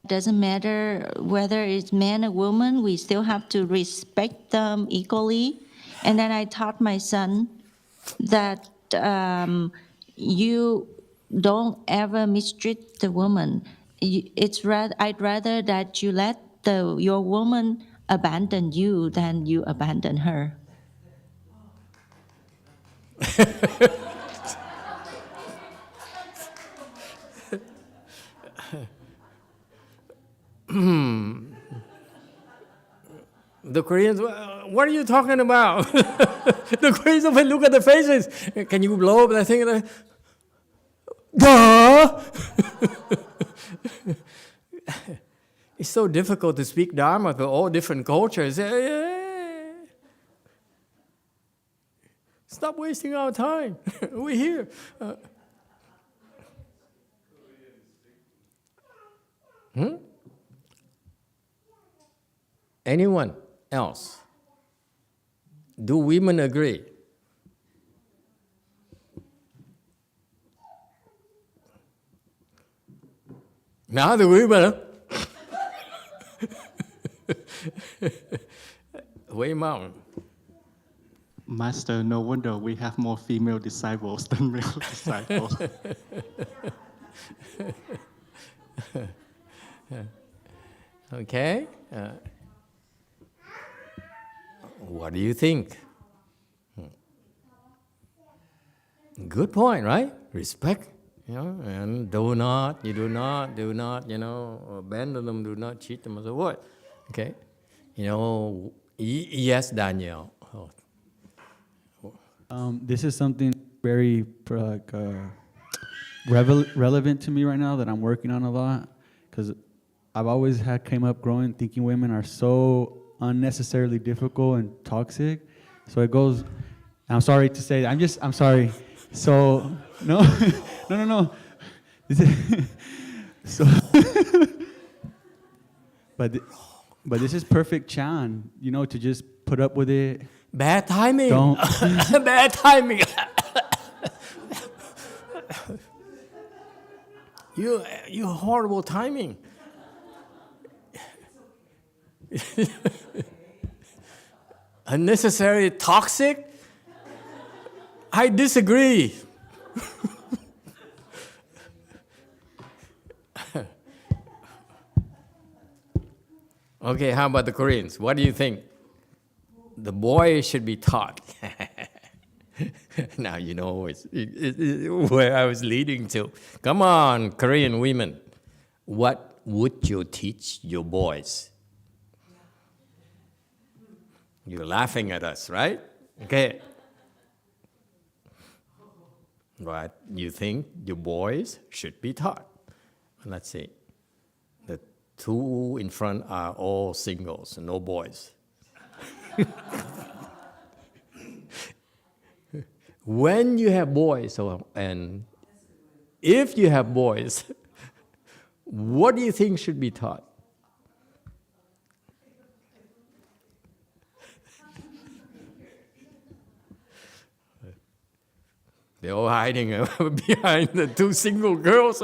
Speaker 4: Doesn't matter whether it's man or woman, we still have to respect them equally. And then I taught my son that you don't ever mistreat the woman. I'd rather that you let your woman abandon you than you abandon her.
Speaker 2: The Koreans, what are you talking about? The Koreans don't look at the faces. Can you blow up that thing? Duh! It's so difficult to speak Dharma to all different cultures. Stop wasting our time. We're here. Anyone else? Do women agree? Now the women. Way Mountain.
Speaker 10: Master, no wonder we have more female disciples than male disciples.
Speaker 2: Okay. What do you think? Good point, right? Respect, and do not, abandon them, do not cheat them, so what? Okay. Yes, Daniel.
Speaker 5: This is something very relevant to me right now that I'm working on a lot, because I've always came up growing thinking women are so unnecessarily difficult and toxic. So it goes, I'm sorry to say, I'm sorry. So, no. This is, so, but this is perfect Chan, to just put up with it.
Speaker 2: Bad timing.
Speaker 5: Don't.
Speaker 2: Bad timing. You horrible timing. Unnecessary toxic? I disagree. Okay, how about the Koreans? What do you think? The boy should be taught. Now you know it's where I was leading to. Come on, Korean women. What would you teach your boys? You're laughing at us, right? Okay. What you think your boys should be taught? Let's see. The two in front are all singles, no boys. When you have boys, and if you have boys, what do you think should be taught? They're all hiding behind the two single girls.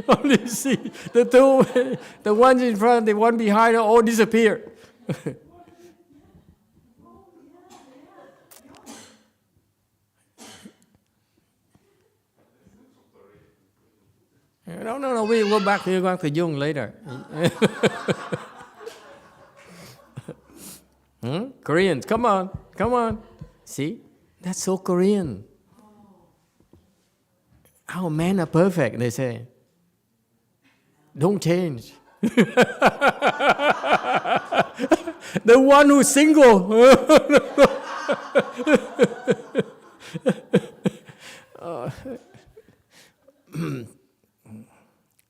Speaker 2: Only see the ones in front, the one behind, all disappear. No, we'll go back to Jung later. Koreans, come on. See, that's so Korean. Our men are perfect, they say. Don't change. The one who's single.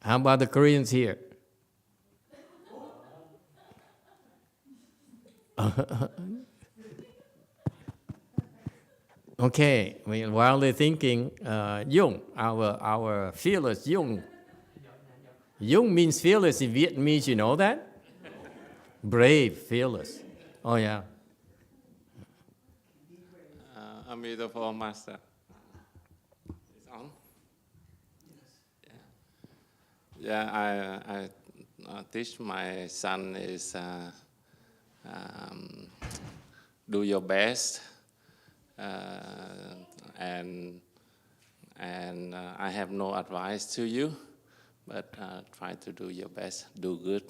Speaker 2: How about the Koreans here? Okay, while they're thinking, Jung, our fearless Jung. Jung means fearless in Vietnamese, you know that? Brave, fearless. Oh, yeah.
Speaker 13: Emitofuo Master. It's on? Yeah, I teach my son is do your best, and I have no advice to you, but try to do your best, do good,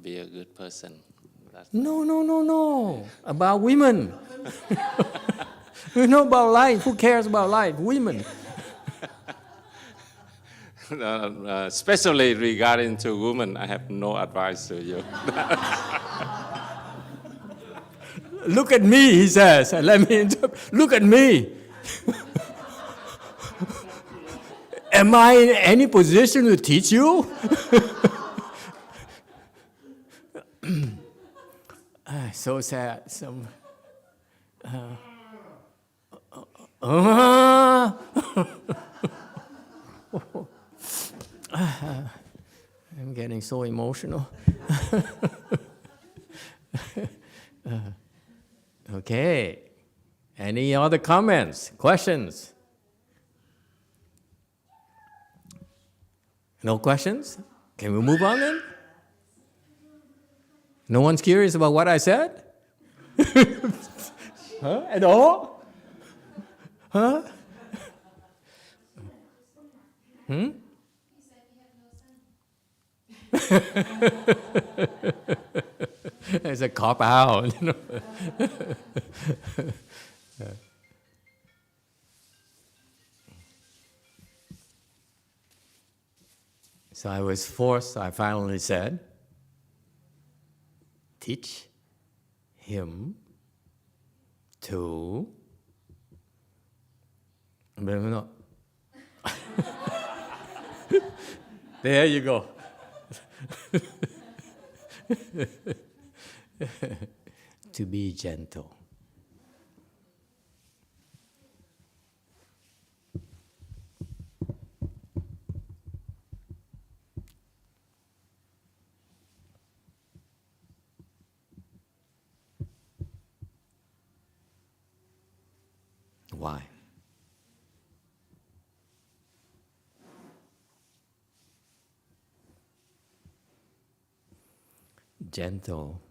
Speaker 13: be a good person.
Speaker 2: No. About women. You know about life. Who cares about life? Women.
Speaker 13: Especially regarding to women, I have no advice to you.
Speaker 2: Look at me, he says. Let me look at me. Am I in any position to teach you? So sad. I'm getting so emotional. Okay. Any other comments, questions? No questions? Can we move on then? No one's curious about what I said? Huh? At all? Huh? It's a cop out, you know. So I was forced, I finally said, teach him to, no. There you go. To be gentle. Why? Gentle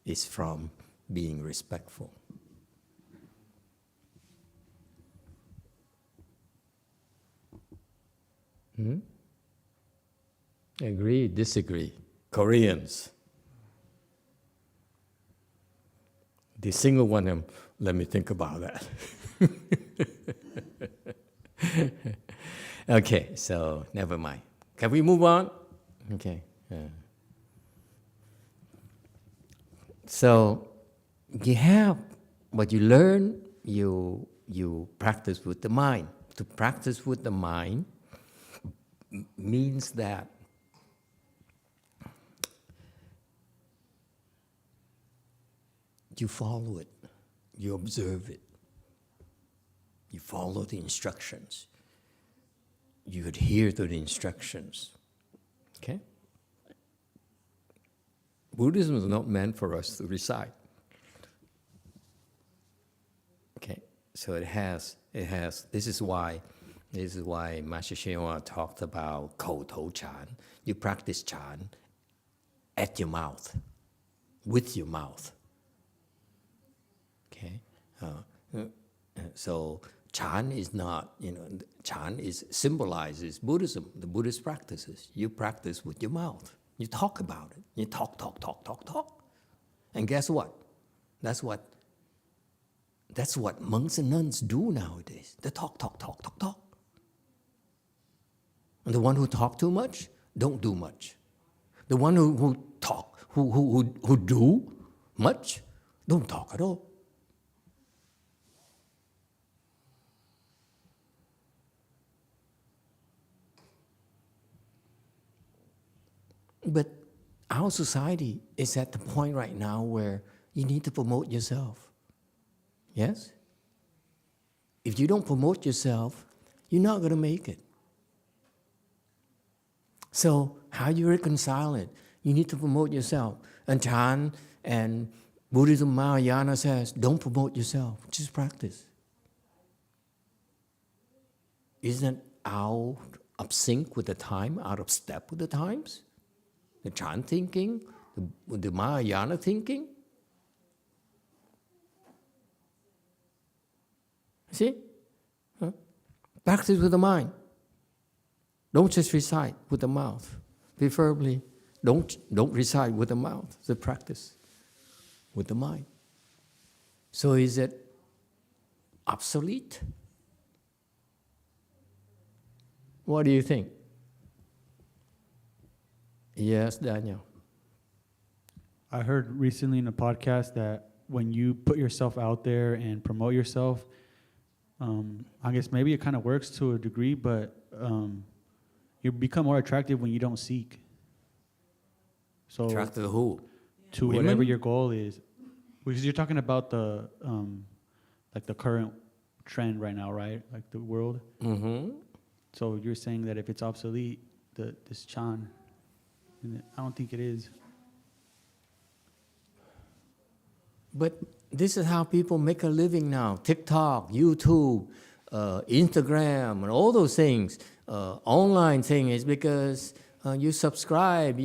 Speaker 2: is from being respectful. Agree, disagree. Koreans. The single one, let me think about that. Okay, so never mind. Can we move on? Okay. So you have what you learn, you practice with the mind. To practice with the mind means that you follow it, you observe it, you follow the instructions, you adhere to the instructions. Okay? Buddhism is not meant for us to recite. Okay, so it has. This is why Master YongHua talked about Kou Chan. You practice Chan at your mouth, with your mouth. Okay, so Chan is not, Chan symbolizes Buddhism, the Buddhist practices. You practice with your mouth. You talk about it. You talk. And guess what? That's what monks and nuns do nowadays. They talk. And the one who talk too much, don't do much. The one who talk, who do much, don't talk at all. But our society is at the point right now where you need to promote yourself. Yes? If you don't promote yourself, you're not going to make it. So how you reconcile it? You need to promote yourself. And Chan and Buddhism Mahayana says, don't promote yourself, just practice. Isn't out of sync with the time, out of step with the times? The Chan thinking, the Mahayana thinking. See? Huh? Practice with the mind. Don't just recite with the mouth. Preferably, don't recite with the mouth. The practice with the mind. So is it obsolete? What do you think? Yes, Daniel.
Speaker 5: I heard recently in a podcast that when you put yourself out there and promote yourself, I guess maybe it kind of works to a degree, but you become more attractive when you don't seek. So
Speaker 2: attractive to who?
Speaker 5: To
Speaker 2: Women?
Speaker 5: whatever your goal is. Because you're talking about the like the current trend right now, right? Like the world.
Speaker 2: Mm-hmm.
Speaker 5: So you're saying that if it's obsolete, this Chan, I don't think it is.
Speaker 2: But this is how people make a living now. TikTok, YouTube, Instagram, and all those things. Online thing is because you subscribe,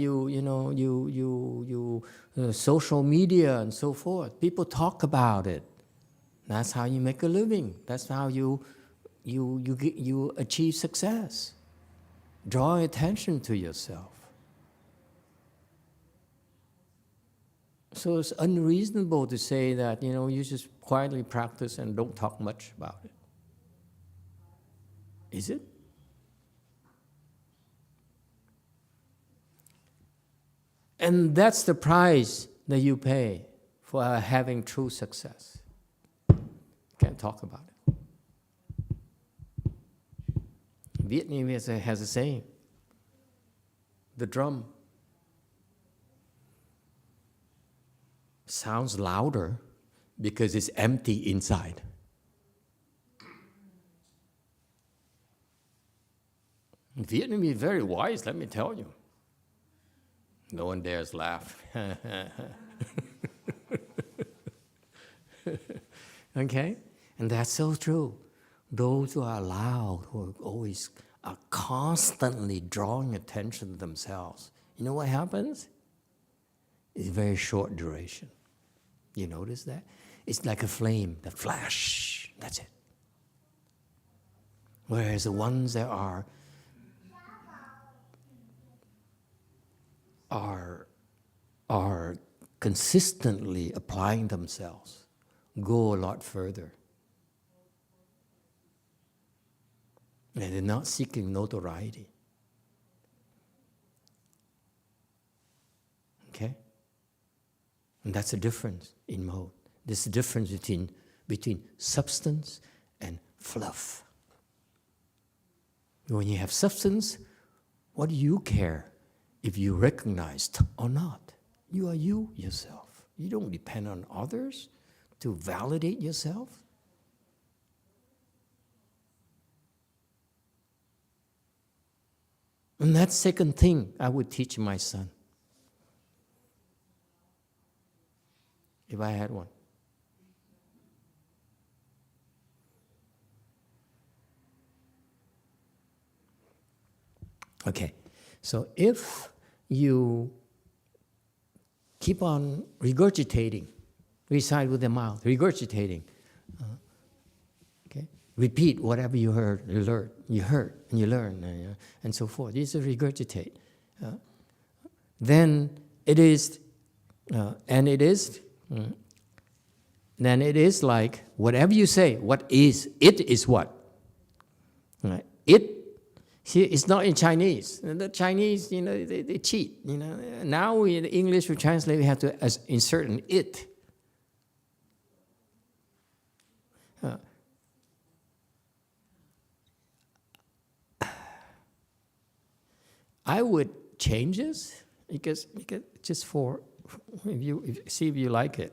Speaker 2: social media and so forth. People talk about it. That's how you make a living. That's how you achieve success. Draw attention to yourself. So it's unreasonable to say that, you just quietly practice and don't talk much about it. Is it? And that's the price that you pay for having true success. Can't talk about it. Vietnamese has a saying, the drum sounds louder because it's empty inside. Vietnamese is very wise, let me tell you. No one dares laugh. Okay? And that's so true. Those who are loud, who are constantly drawing attention to themselves, you know what happens? It's very short duration. You notice that? It's like a flame, the flash, that's it. Whereas the ones that are consistently applying themselves go a lot further. And they're not seeking notoriety. Okay? And that's the difference in mode. There's a difference between substance and fluff. When you have substance, what do you care if you're recognized or not? You are you yourself. You don't depend on others to validate yourself. And that's the second thing I would teach my son. If I had one. Okay, so if you keep on regurgitating, recite with the mouth, regurgitating, okay, repeat whatever you heard, and you learn, and so forth. You just regurgitate. Then it is like whatever you say. What is it is what. Right? It. See, it's not in Chinese. The Chinese, they cheat. Now in English we translate, we have to insert an it. I would change this because just for see if you like it.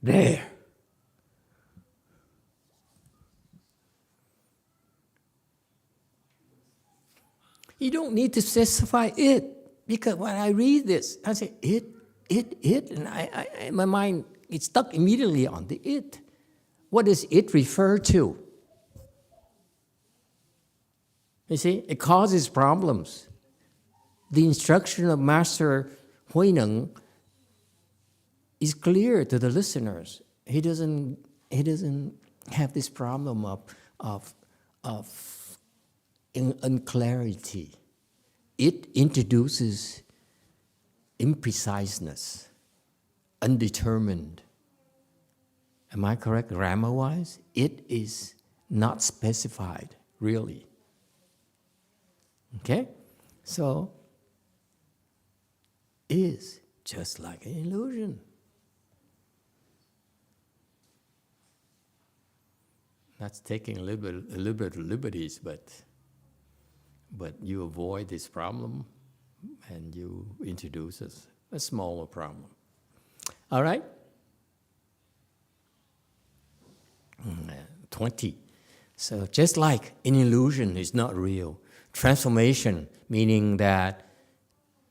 Speaker 2: There. You don't need to specify it, because when I read this, I say it, and I my mind it's stuck immediately on the it. What does it refer to? You see, it causes problems. The instruction of Master Huineng is clear to the listeners. He doesn't have this problem of unclarity. It introduces impreciseness, undetermined. Am I correct grammar-wise? It is not specified, really. Okay? So, is just like an illusion. That's taking a little bit of liberties, but you avoid this problem and you introduce a smaller problem. All right? 20. So just like an illusion is not real, transformation, meaning that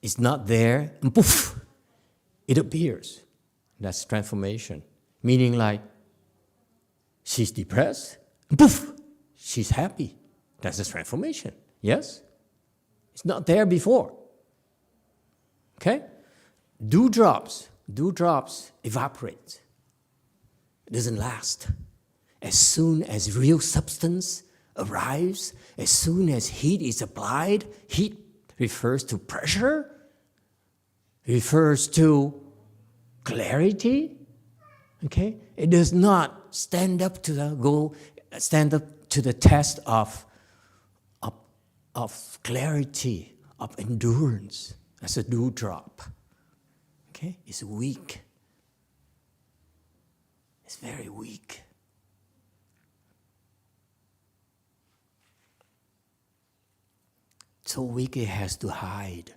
Speaker 2: it's not there, and poof, it appears. That's transformation. Meaning like, she's depressed, and poof, she's happy. That's a transformation, yes? It's not there before. Okay? Dewdrops evaporate. It doesn't last. As soon as real substance arrives, as soon as heat is applied, heat refers to pressure, refers to clarity. Okay? It does not stand up to the test of clarity, of endurance. As a dewdrop. Okay? It's weak. It's very weak. So weak it has to hide.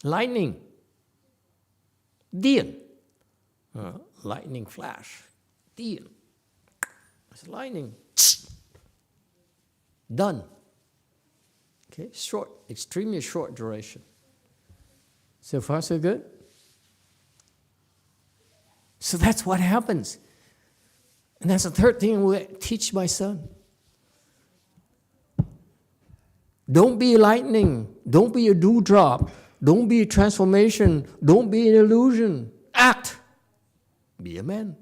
Speaker 2: Lightning. Điện. Lightning flash. Điện. It's lightning. Done. Okay, short, extremely short duration. So far, so good? So that's what happens. And that's the third thing we teach my son. Don't be lightning. Don't be a dewdrop. Don't be a transformation. Don't be an illusion. Act. Be a man.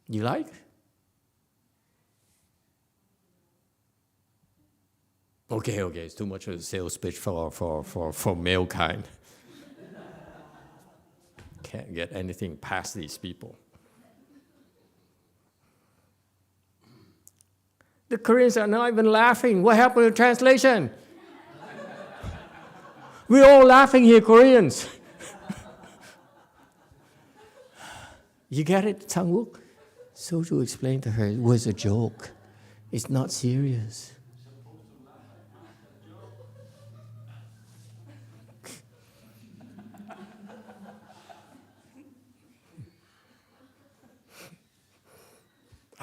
Speaker 2: You like? Okay, it's too much of a sales pitch for male kind. Can't get anything past these people. The Koreans are not even laughing. What happened to translation? We're all laughing here, Koreans. You get it, Sang-wook? So to explain to her, it was a joke. It's not serious.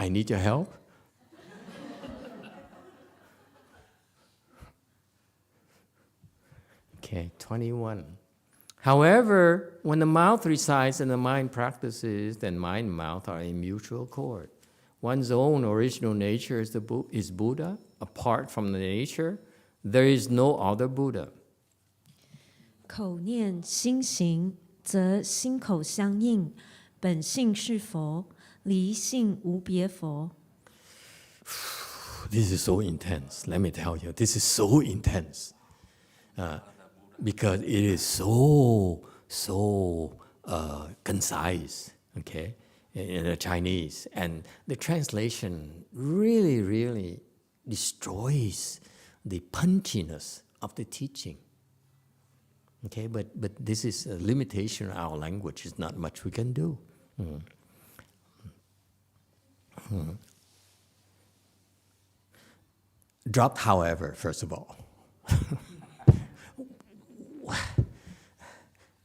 Speaker 2: I need your help. Okay, 21. However, when the mouth resides and the mind practices, then mind and mouth are in mutual accord. one's own original nature is Buddha. Apart from the nature, there is no other Buddha.
Speaker 6: 口念心行，则心口相应，本性是佛，离性无别佛。
Speaker 2: This is so intense. Let me tell you, this is so intense. Because it is so concise, okay, in the Chinese. And the translation really destroys the punchiness of the teaching. Okay, but this is a limitation of our language. There's not much we can do. Dropped, however, first of all.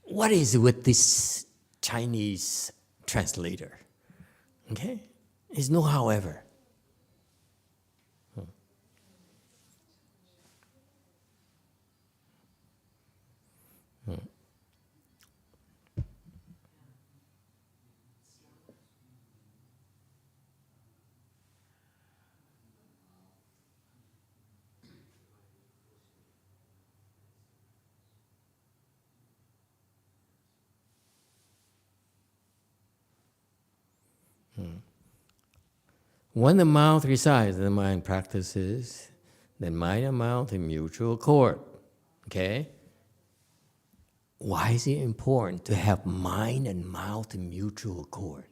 Speaker 2: What is it with this Chinese translator? Okay? There's no however. When the mouth resides, the mind practices, then mind and mouth in mutual accord. Okay? Why is it important to have mind and mouth in mutual accord?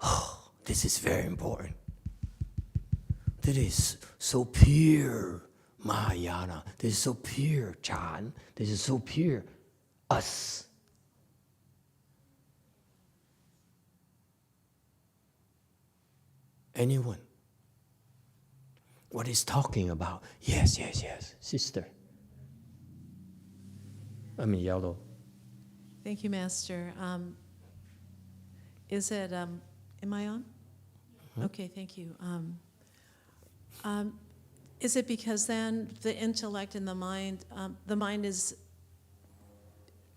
Speaker 2: Oh, this is very important. This is so pure Mahayana. This is so pure Chan. This is so pure us. Anyone? What he's talking about? Yes, sister. Yellow.
Speaker 11: Thank you, Master. Is it, am I on?
Speaker 2: Mm-hmm.
Speaker 11: Okay, thank you. Is it because then the intellect and the mind is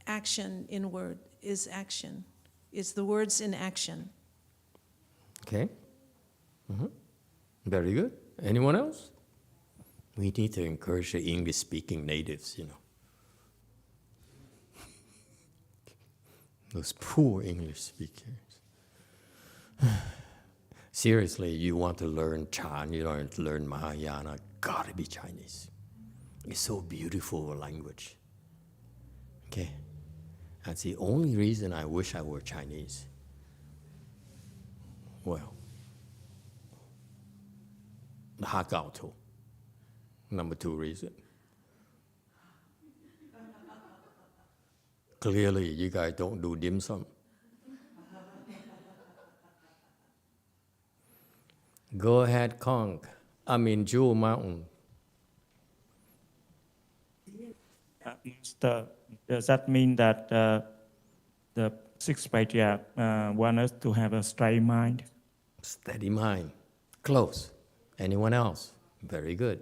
Speaker 11: action inward, is action, is the words in action?
Speaker 2: Okay. Mm-hmm. Very good. Anyone else? We need to encourage the English-speaking natives, Those poor English speakers. Seriously, you want to learn Chan, you want to learn Mahayana, gotta be Chinese. It's so beautiful a language. Okay? That's the only reason I wish I were Chinese. Well, the Hakao. Number 2 reason. Clearly, you guys don't do dim sum. Go ahead, Kong. Jewel Mountain.
Speaker 14: Master, does that mean that the 6th Patriarch want us to have a steady mind?
Speaker 2: Steady mind. Close. Anyone else? Very good.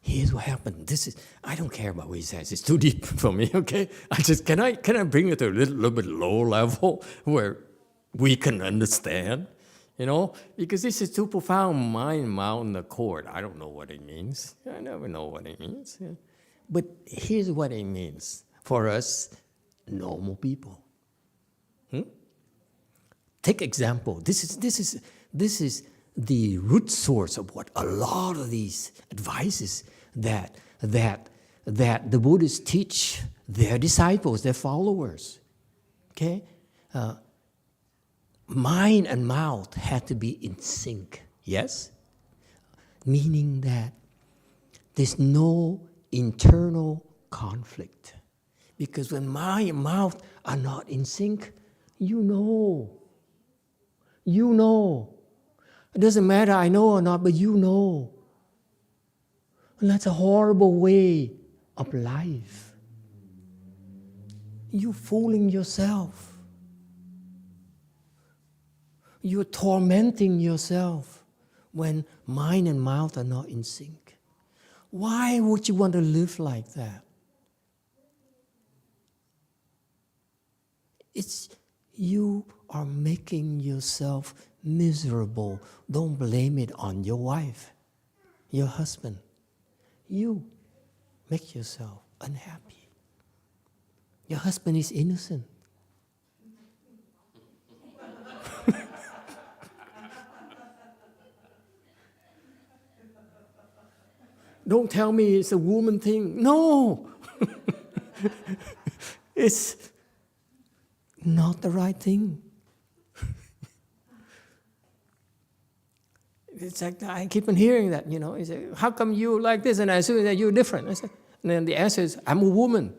Speaker 2: Here's what happened. I don't care about what he says. It's too deep for me, okay? Can I bring it to a little bit low level where we can understand, Because this is too profound, mind, mouth, and accord. I don't know what it means. I never know what it means. Yeah. But here's what it means for us normal people. Take example. This is the root source of what a lot of these advices that the Buddhists teach their disciples, their followers. Okay? Mind and mouth had to be in sync. Yes? Meaning that there's no internal conflict. Because when mind and mouth are not in sync, you know. It doesn't matter I know or not, but you know. And that's a horrible way of life. You're fooling yourself. You're tormenting yourself when mind and mouth are not in sync. Why would you want to live like that? you are making yourself miserable. Don't blame it on your wife, your husband. You make yourself unhappy. Your husband is innocent. Don't tell me it's a woman thing. No! It's not the right thing. It's like I keep on hearing that, you know. He said, how come you like this and I assume that you're different? I said, and then the answer is, I'm a woman.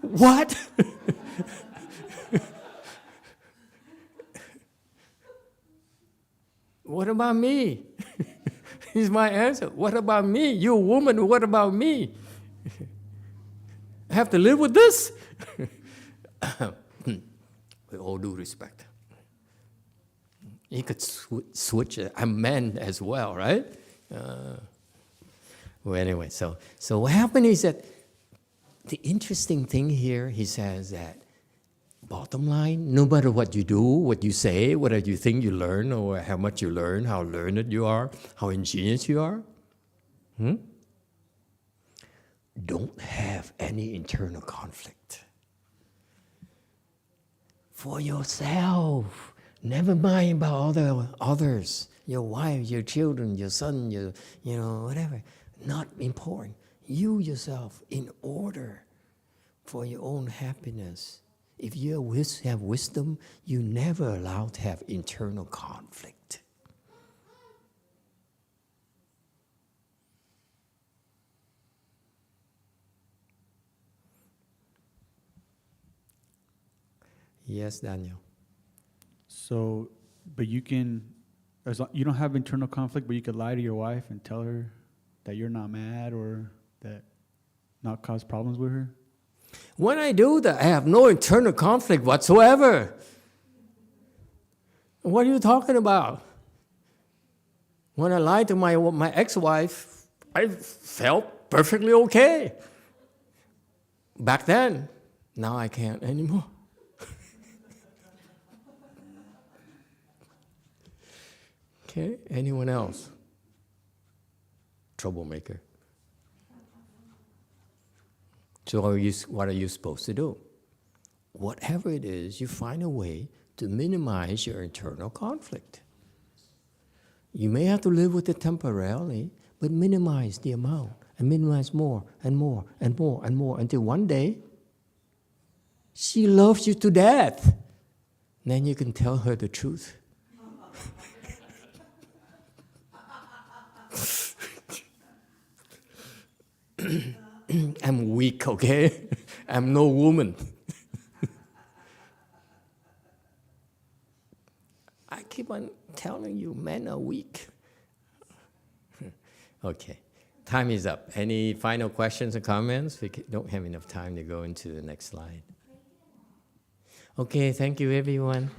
Speaker 2: What? What about me? Is my answer. What about me? You're a woman, what about me? I have to live with this? With all due respect. You could switch it. I'm man as well, right? Well, anyway, so what happened is that the interesting thing here, he says that bottom line, no matter what you do, what you say, whether you think you learn or how much you learn, how learned you are, how ingenious you are, don't have any internal conflict. For yourself. Never mind about others, your wife, your children, your son, you know, whatever. Not important. You yourself, in order for your own happiness. If you have wisdom, you're never allowed to have internal conflict. Yes, Daniel.
Speaker 5: So, but you can, you don't have internal conflict, but you could lie to your wife and tell her that you're not mad or that not cause problems with her?
Speaker 2: When I do that, I have no internal conflict whatsoever. What are you talking about? When I lied to my ex-wife, I felt perfectly okay. Back then, now I can't anymore. Okay, anyone else? Troublemaker. So what are you supposed to do? Whatever it is, you find a way to minimize your internal conflict. You may have to live with it temporarily, but minimize the amount, and minimize more and more and more and more until one day, she loves you to death. Then you can tell her the truth. I'm weak, okay? I'm no woman. I keep on telling you, men are weak. Okay, time is up. Any final questions or comments? We don't have enough time to go into the next slide. Okay, thank you, everyone.